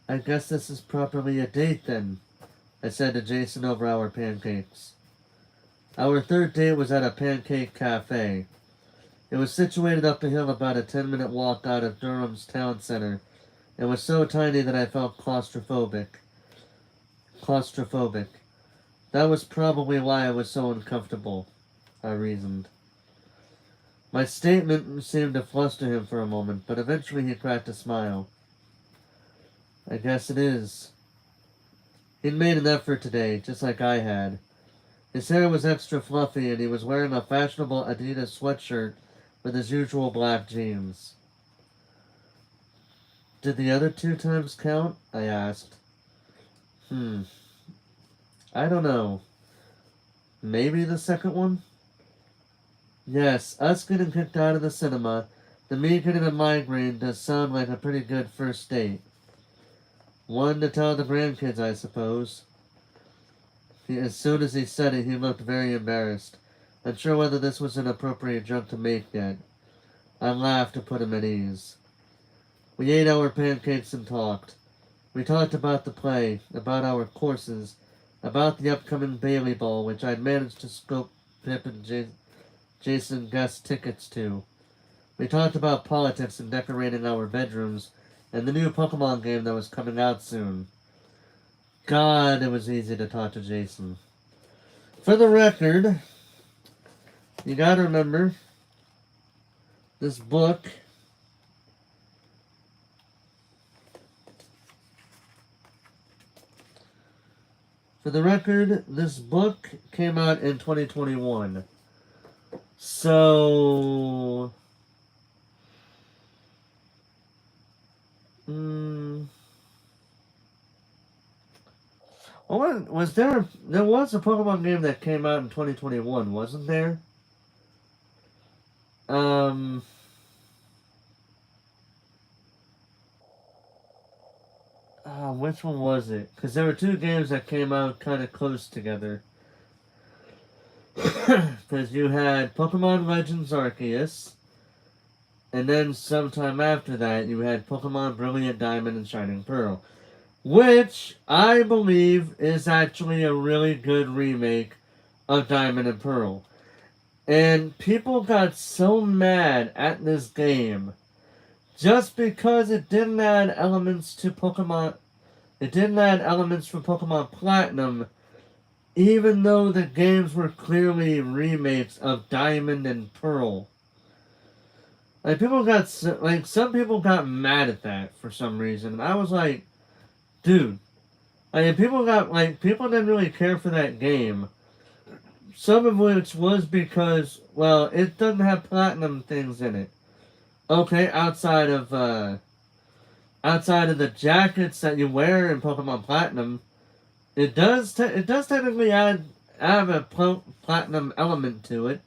Speaker 1: I guess this is properly a date then, I said to Jason over our pancakes. Our third date was at a pancake cafe. It was situated up a hill about a 10-minute walk out of Durham's town center, and was so tiny that I felt claustrophobic. That was probably why I was so uncomfortable, I reasoned. My statement seemed to fluster him for a moment, but eventually he cracked a smile. I guess it is. He'd made an effort today, just like I had. His hair was extra fluffy, and he was wearing a fashionable Adidas sweatshirt with his usual black jeans. Did the other 2 times count? I asked. I don't know. Maybe the second one? Yes, us getting kicked out of the cinema, the me getting a migraine does sound like a pretty good first date. One to tell the grandkids, I suppose. As soon as he said it, he looked very embarrassed, unsure whether this was an appropriate joke to make yet. I laughed to put him at ease. We ate our pancakes and talked. We talked about the play, about our courses, about the upcoming Bailey Ball, which I'd managed to scope Pip and Jason guest tickets to. We talked about politics and decorating our bedrooms, and the new Pokemon game that was coming out soon. God, it was easy to talk to Jason. For the record, you gotta remember, this book came out in 2021. So, was there? There was a Pokemon game that came out in 2021, wasn't there? Which one was it? Because there were two games that came out kind of close together. Because you had Pokemon Legends Arceus, and then sometime after that you had Pokemon Brilliant Diamond and Shining Pearl, which I believe is actually a really good remake of Diamond and Pearl. And people got so mad at this game just because it didn't add elements to Pokemon. It didn't add elements for Pokemon Platinum, even though the games were clearly remakes of Diamond and Pearl. Like, some people got mad at that for some reason. I was like, dude, people didn't really care for that game. Some of which was because, well, it doesn't have platinum things in it. Okay, outside of the jackets that you wear in Pokemon Platinum, it does technically have a platinum element to it,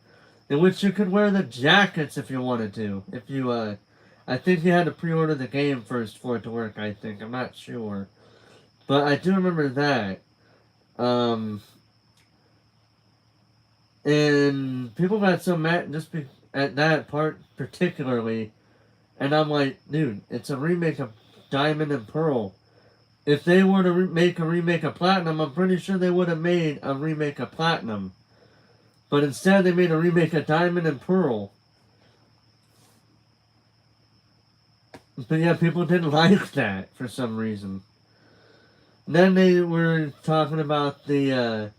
Speaker 1: in which you could wear the jackets if you wanted to. If you, I think you had to pre-order the game first for it to work, I think. I'm not sure. But I do remember that. And people got so mad at that part particularly. And I'm like, dude, it's a remake of Diamond and Pearl. If they were to make a remake of Platinum, I'm pretty sure they would have made a remake of Platinum. But instead, they made a remake of Diamond and Pearl. But yeah, people didn't like that for some reason. Then they were talking about the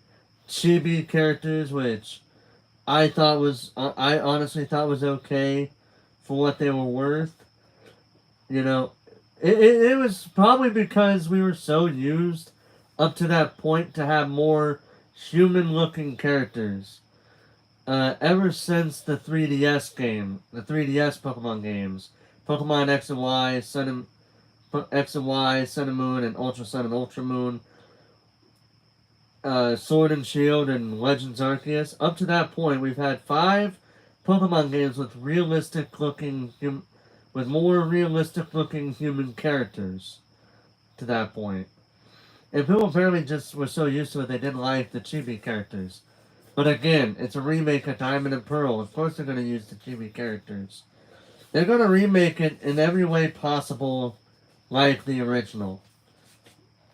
Speaker 1: chibi characters, which I honestly thought was okay for what they were worth. You know, it was probably because we were so used up to that point to have more human-looking characters. Ever since the 3DS Pokemon games, Pokemon X and Y, Sun and Moon, and Ultra Sun and Ultra Moon, Sword and Shield, and Legends Arceus. Up to that point, we've had 5 Pokemon games with more realistic looking human characters. To that point, and people apparently just were so used to it they didn't like the chibi characters. But again, it's a remake of Diamond and Pearl. Of course they're going to use the chibi characters. They're going to remake it in every way possible like the original.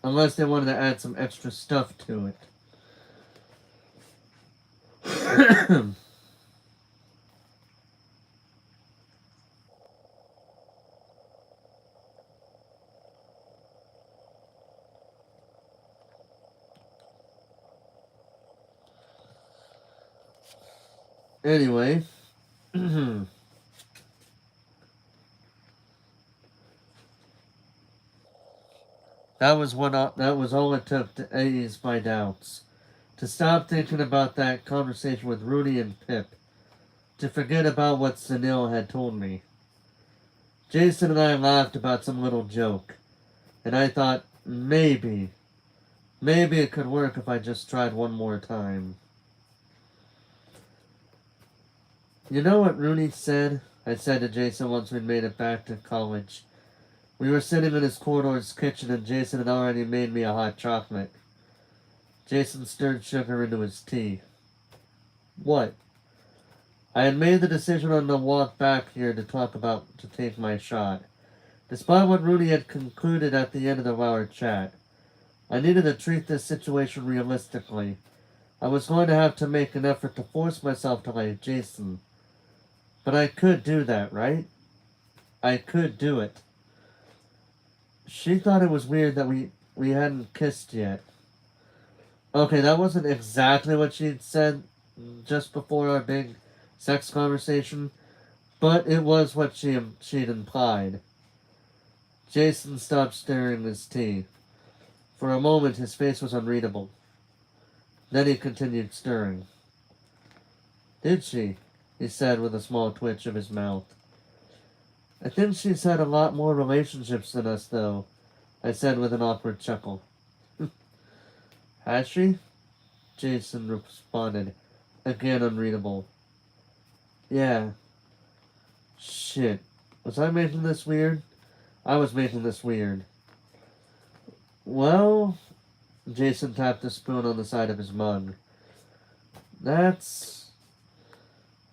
Speaker 1: Unless they wanted to add some extra stuff to it. Anyway. That was all it took to ease my doubts. To stop thinking about that conversation with Rudy and Pip. To forget about what Sunil had told me. Jason and I laughed about some little joke. And I thought, maybe it could work if I just tried one more time. You know what Rooney said? I said to Jason once we'd made it back to college. We were sitting in his corridor's kitchen and Jason had already made me a hot chocolate. Jason stirred sugar into his tea. What? I had made the decision on the walk back here to take my shot. Despite what Rooney had concluded at the end of our chat, I needed to treat this situation realistically. I was going to have to make an effort to force myself to like Jason. But I could do that, right? I could do it. She thought it was weird that we hadn't kissed yet. Okay, that wasn't exactly what she'd said just before our big sex conversation, but it was what she'd implied. Jason stopped stirring his tea. For a moment, his face was unreadable. Then he continued stirring. Did she? He said with a small twitch of his mouth. I think she's had a lot more relationships than us, though, I said with an awkward chuckle. Has she? Jason responded, again unreadable. Yeah. Shit. Was I making this weird? I was making this weird. Well, Jason tapped the spoon on the side of his mug. That's...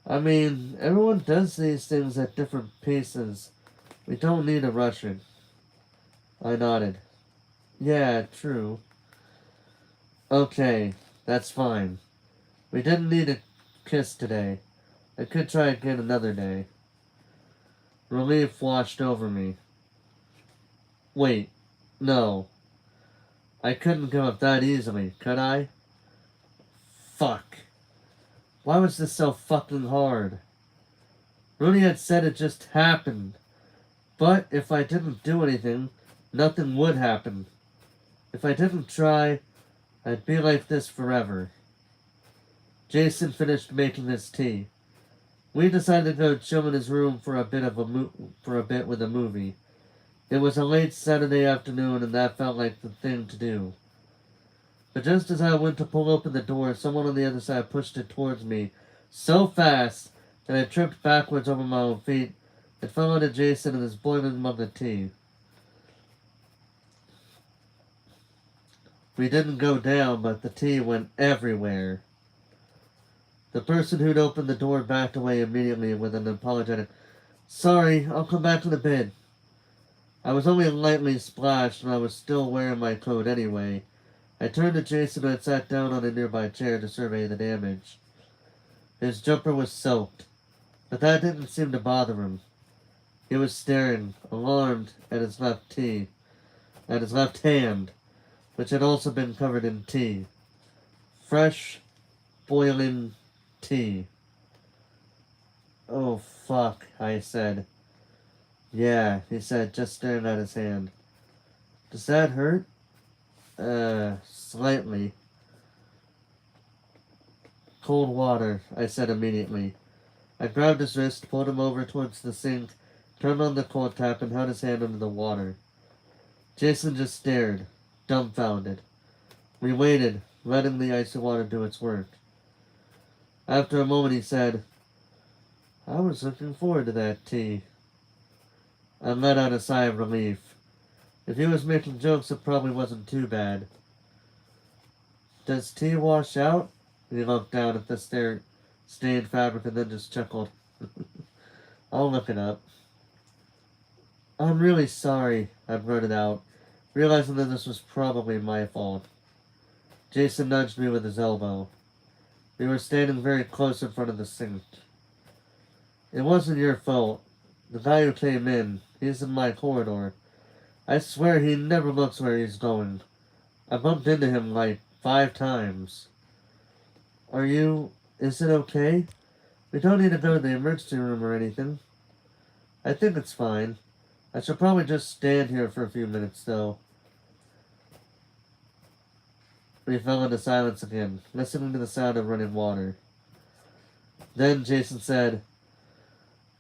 Speaker 1: I mean, everyone does these things at different paces. We don't need to rush it. I nodded. Yeah, true. Okay, that's fine. We didn't need a kiss today. I could try again another day. Relief washed over me. Wait, no. I couldn't give up that easily, could I? Fuck. Why was this so fucking hard? Rooney had said it just happened. But if I didn't do anything, nothing would happen. If I didn't try, I'd be like this forever. Jason finished making his tea. We decided to go chill in his room for a bit with a movie. It was a late Saturday afternoon, and that felt like the thing to do. But just as I went to pull open the door, someone on the other side pushed it towards me so fast that I tripped backwards over my own feet and fell onto Jason and his boiling mug of tea. We didn't go down, but the tea went everywhere. The person who'd opened the door backed away immediately with an apologetic, "Sorry, I'll come back to the bed." I was only lightly splashed and I was still wearing my coat anyway. I turned to Jason and sat down on a nearby chair to survey the damage. His jumper was soaked, but that didn't seem to bother him. He was staring, alarmed, at his left hand, which had also been covered in tea. Fresh, boiling tea. Oh, fuck, I said. Yeah, he said, just staring at his hand. Does that hurt? Slightly. Cold water, I said immediately. I grabbed his wrist, pulled him over towards the sink, turned on the cold tap, and held his hand under the water. Jason just stared, dumbfounded. We waited, letting the icy water do its work. After a moment he said, I was looking forward to that tea. I let out a sigh of relief. If he was making jokes, it probably wasn't too bad. Does tea wash out? He looked down at the stained fabric and then just chuckled. I'll look it up. I'm really sorry, I blurted out, realizing that this was probably my fault. Jason nudged me with his elbow. We were standing very close in front of the sink. It wasn't your fault. The guy who came in, he's in my corridor. I swear he never looks where he's going. I bumped into him like 5 times. Is it okay? We don't need to go to the emergency room or anything. I think it's fine. I should probably just stand here for a few minutes, though. We fell into silence again, listening to the sound of running water. Then Jason said,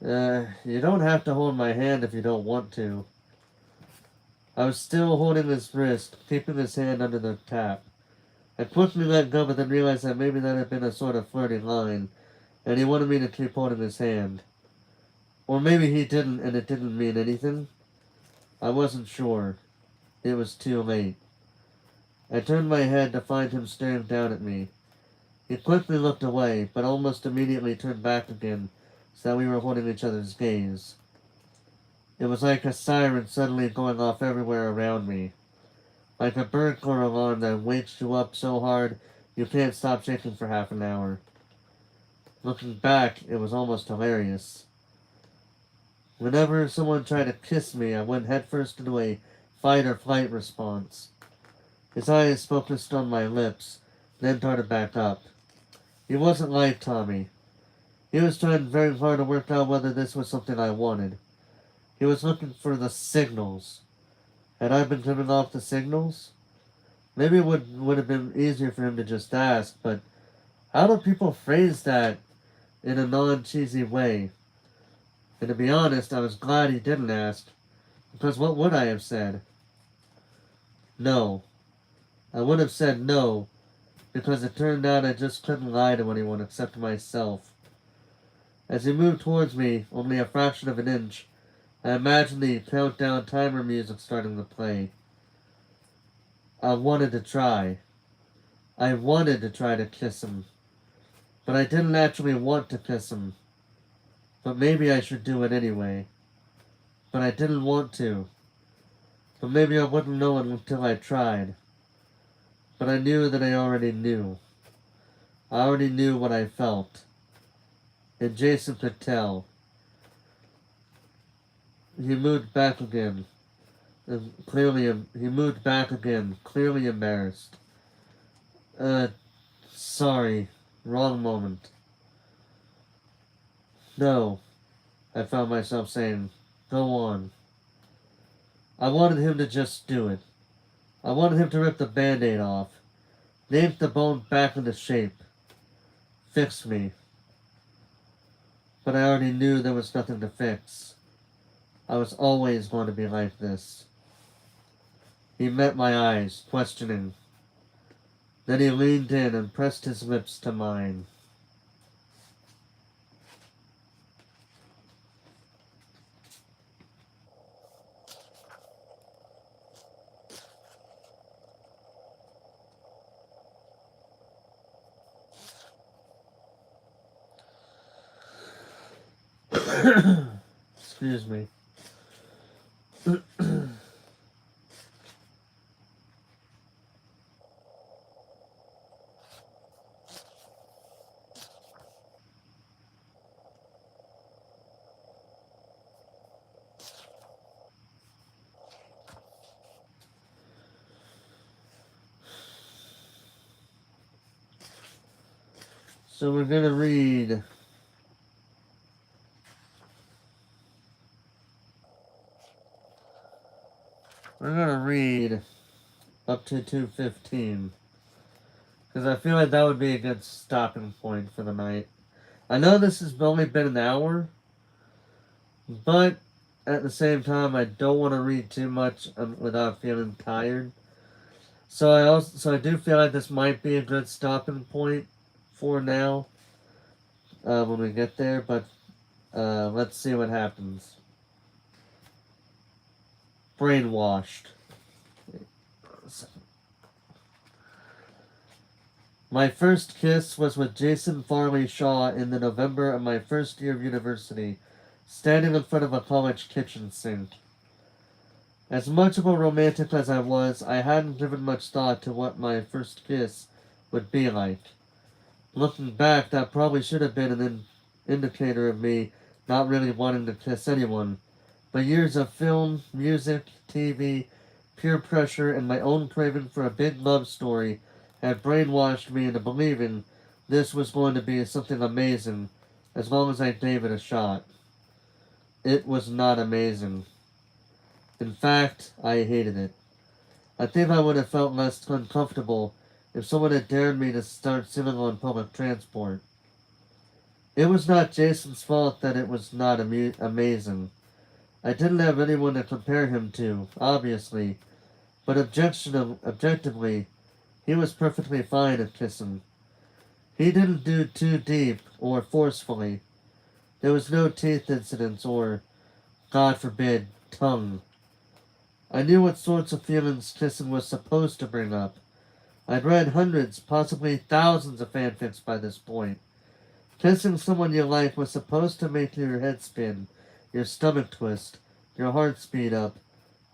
Speaker 1: you don't have to hold my hand if you don't want to. I was still holding his wrist, keeping his hand under the tap. I quickly let go, but then realized that maybe that had been a sort of flirty line, and he wanted me to keep holding his hand. Or maybe he didn't, and it didn't mean anything. I wasn't sure. It was too late. I turned my head to find him staring down at me. He quickly looked away, but almost immediately turned back again, so that we were holding each other's gaze. It was like a siren suddenly going off everywhere around me. Like a burglar alarm that wakes you up so hard you can't stop shaking for half an hour. Looking back, it was almost hilarious. Whenever someone tried to kiss me, I went headfirst into a fight or flight response. His eyes focused on my lips, then darted back up. He wasn't like Tommy. He was trying very hard to work out whether this was something I wanted. He was looking for the signals. Had I been giving off the signals? Maybe it would have been easier for him to just ask, but how do people phrase that in a non-cheesy way? And to be honest, I was glad he didn't ask, because what would I have said? No. I would have said no, because it turned out I just couldn't lie to anyone except myself. As he moved towards me, only a fraction of an inch, I imagined the countdown timer music starting to play. I wanted to try. I wanted to try to kiss him. But I didn't actually want to kiss him. But maybe I should do it anyway. But I didn't want to. But maybe I wouldn't know it until I tried. But I knew that I already knew. I already knew what I felt. And Jason could tell. He moved back again. He moved back again, clearly embarrassed. Sorry. Wrong moment. No, I found myself saying. Go on. I wanted him to just do it. I wanted him to rip the Band-Aid off. Yank the bone back into shape. Fix me. But I already knew there was nothing to fix. I was always going to be like this. He met my eyes, questioning. Then he leaned in and pressed his lips to mine. Excuse me. So we're gonna read up to 2:15 because I feel like that would be a good stopping point for the night. I know this has only been an hour, but at the same time I don't want to read too much without feeling tired. So I do feel like this might be a good stopping point for now when we get there, but let's see what happens. Brainwashed. My first kiss was with Jason Farley Shaw in the November of my first year of university, standing in front of a college kitchen sink. As much of a romantic as I was, I hadn't given much thought to what my first kiss would be like. Looking back, that probably should have been an indicator of me not really wanting to kiss anyone, but years of film, music, TV, peer pressure, and my own craving for a big love story had brainwashed me into believing this was going to be something amazing as long as I gave it a shot. It was not amazing. In fact, I hated it. I think I would have felt less uncomfortable if someone had dared me to start sitting on public transport. It was not Jason's fault that it was not amazing. I didn't have anyone to compare him to, obviously, but objectively, he was perfectly fine at kissing. He didn't do too deep or forcefully. There was no teeth incidents or, God forbid, tongue. I knew what sorts of feelings kissing was supposed to bring up. I'd read hundreds, possibly thousands of fanfics by this point. Kissing someone you like was supposed to make your head spin, your stomach twist, your heart speed up,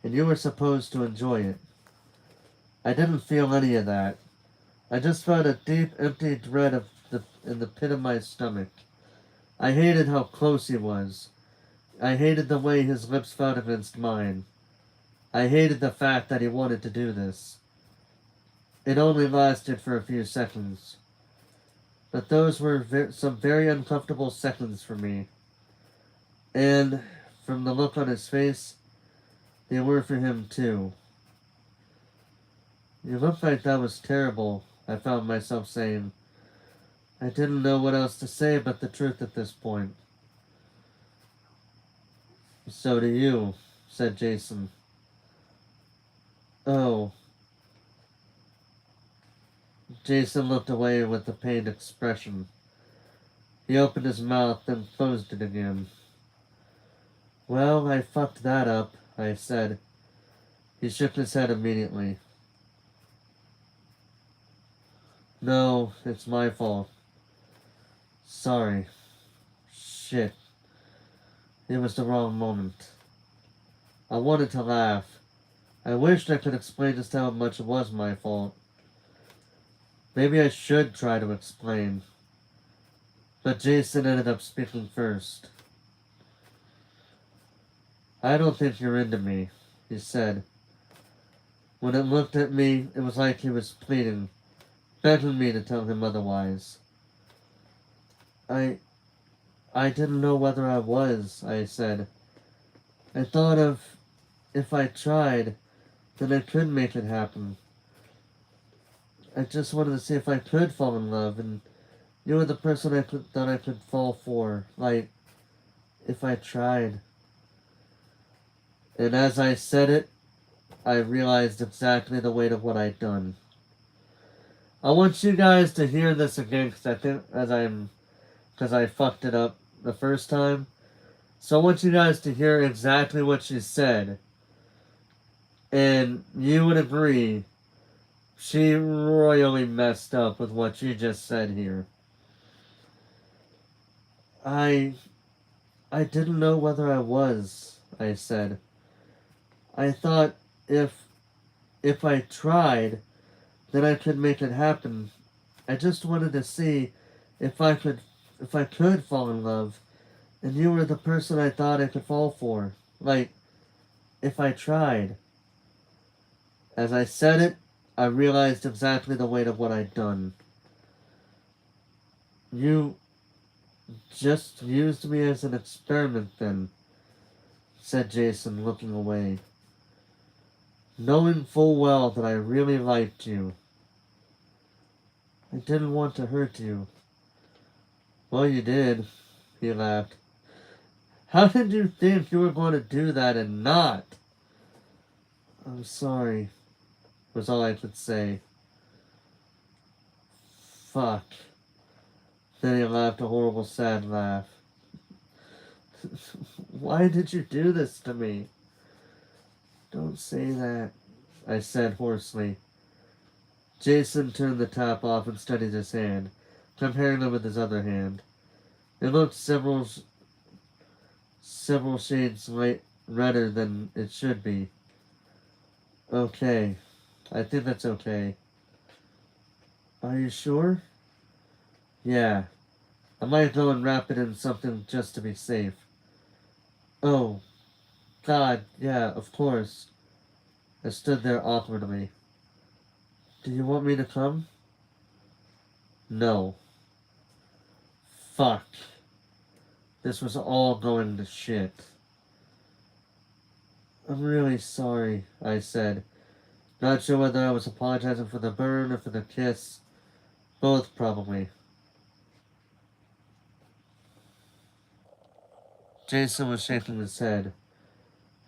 Speaker 1: and you were supposed to enjoy it. I didn't feel any of that. I just felt a deep, empty dread in the pit of my stomach. I hated how close he was. I hated the way his lips felt against mine. I hated the fact that he wanted to do this. It only lasted for a few seconds. But those were some very uncomfortable seconds for me. And from the look on his face, they were for him too. You look like that was terrible, I found myself saying. I didn't know what else to say but the truth at this point. So do you, said Jason. Oh. Jason looked away with a pained expression. He opened his mouth, then closed it again. Well, I fucked that up, I said. He shook his head immediately. No, it's my fault. Sorry. Shit. It was the wrong moment. I wanted to laugh. I wished I could explain just how much it was my fault. Maybe I should try to explain. But Jason ended up speaking first. I don't think you're into me, he said. When it looked at me, it was like he was pleading, begging me to tell him otherwise. I didn't know whether I was, I said. I thought if I tried, then I could make it happen. I just wanted to see if I could fall in love, and you were the person that I could fall for, like, if I tried. And as I said it, I realized exactly the weight of what I'd done. I want you guys to hear this again, because I think because I fucked it up the first time. So I want you guys to hear exactly what she said. And you would agree, she royally messed up with what you just said here. I didn't know whether I was, I said. I thought if I tried, then I could make it happen. I just wanted to see if I could fall in love, and you were the person I thought I could fall for. Like, if I tried. As I said it, I realized exactly the weight of what I'd done. You just used me as an experiment then, said Jason, looking away. Knowing full well that I really liked you. I didn't want to hurt you. Well, you did, he laughed. How did you think you were going to do that and not? I'm sorry, was all I could say. Fuck. Then he laughed a horrible, sad laugh. Why did you do this to me? Don't say that, I said hoarsely. Jason turned the tap off and studied his hand, comparing it with his other hand. It looked several shades redder than it should be. Okay. I think that's okay. Are you sure? Yeah. I might go and wrap it in something just to be safe. Oh. God, yeah, of course. I stood there awkwardly. Do you want me to come? No. Fuck. This was all going to shit. I'm really sorry, I said. Not sure whether I was apologizing for the burn or for the kiss. Both, probably. Jason was shaking his head.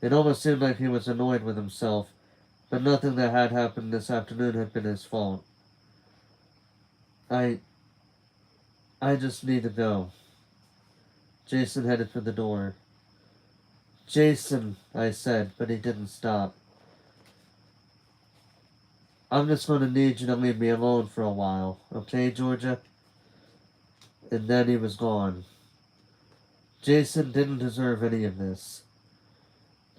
Speaker 1: It almost seemed like he was annoyed with himself, but nothing that had happened this afternoon had been his fault. I just need to go. Jason headed for the door. Jason, I said, but he didn't stop. I'm just going to need you to leave me alone for a while, okay, Georgia? And then he was gone. Jason didn't deserve any of this.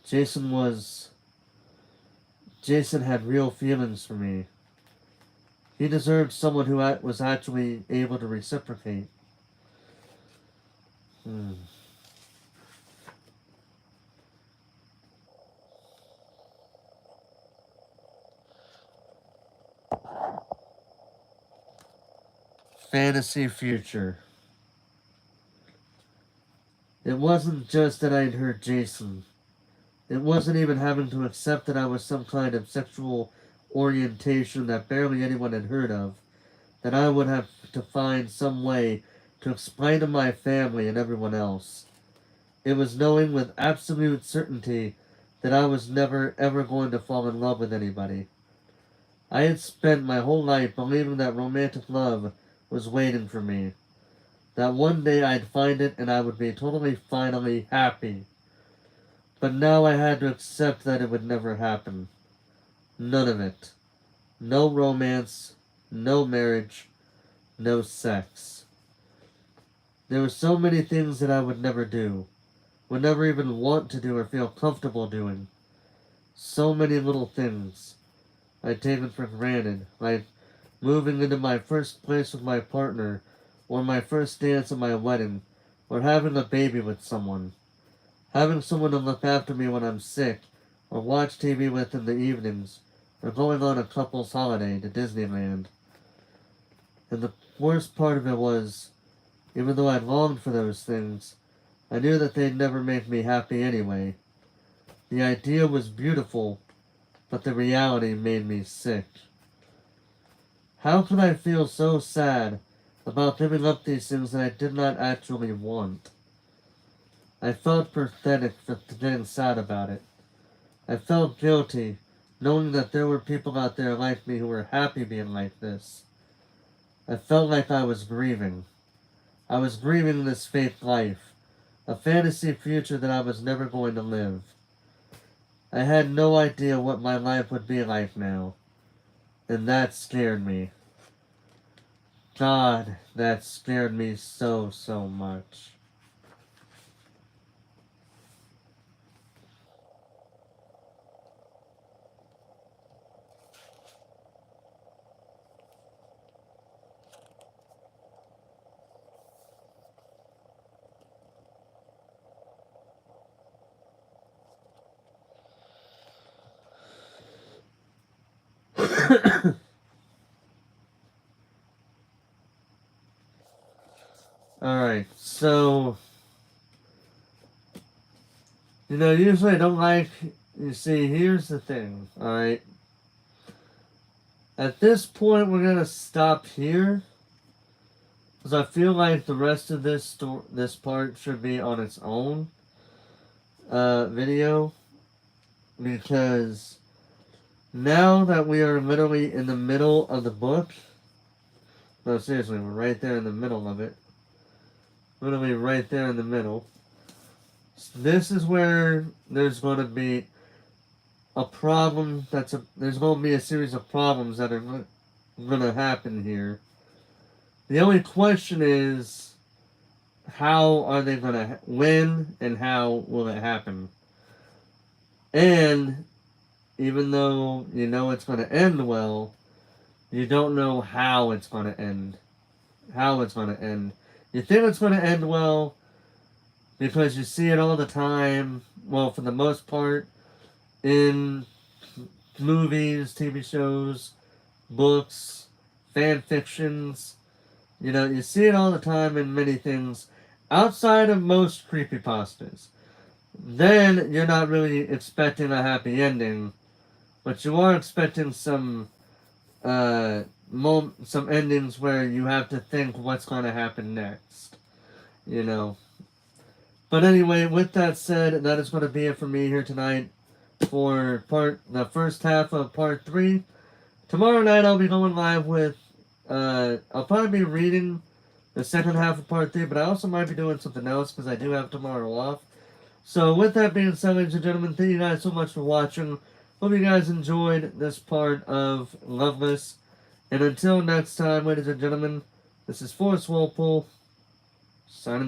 Speaker 1: Jason had real feelings for me. He deserved someone who was actually able to reciprocate. fantasy future. It wasn't just that I'd hurt Jason. It wasn't even having to accept that I was some kind of sexual orientation that barely anyone had heard of, that I would have to find some way to explain to my family and everyone else. It was knowing with absolute certainty that I was never ever going to fall in love with anybody. I had spent my whole life believing that romantic love was waiting for me, that one day I'd find it and I would be totally finally happy. But now I had to accept that it would never happen. None of it. No romance, no marriage, no sex. There were so many things that I would never do, would never even want to do or feel comfortable doing. So many little things I'd taken for granted, like moving into my first place with my partner, or my first dance at my wedding, or having a baby with someone. Having someone to look after me when I'm sick, or watch TV with in the evenings, or going on a couple's holiday to Disneyland. And the worst part of it was, even though I longed for those things, I knew that they'd never make me happy anyway. The idea was beautiful, but the reality made me sick. How could I feel so sad about giving up these things that I did not actually want? I felt pathetic for getting sad about it. I felt guilty, knowing that there were people out there like me who were happy being like this. I felt like I was grieving. I was grieving this fake life, a fantasy future that I was never going to live. I had no idea what my life would be like now, and that scared me. God, that scared me so, so much. Alright, so, usually I don't like, you see, here's the thing, alright? At this point, we're gonna stop here, because I feel like the rest of this part should be on its own, video, because now that we are literally in the middle of the book, no, seriously, we're right there in the middle of it. Literally right there in the middle. This is where there's going to be a problem there's going to be a series of problems that are going to happen here. The only question is, how are they going to, when and how will it happen? And even though you know it's going to end well, you don't know how it's going to end. How it's going to end. You think it's going to end well because you see it all the time, well, for the most part, in movies, TV shows, books, fan fictions. You see it all the time in many things outside of most creepypastas. Then you're not really expecting a happy ending, but you are expecting some endings where you have to think what's going to happen next. But anyway, with that said, that is going to be it for me here tonight for the first half of part 3. Tomorrow night I'll be going live with, I'll probably be reading the second half of part 3, but I also might be doing something else because I do have tomorrow off. So with that being said, ladies and gentlemen, thank you guys so much for watching. Hope you guys enjoyed this part of Loveless. And until next time, ladies and gentlemen, this is Forrest Walpole, signing off.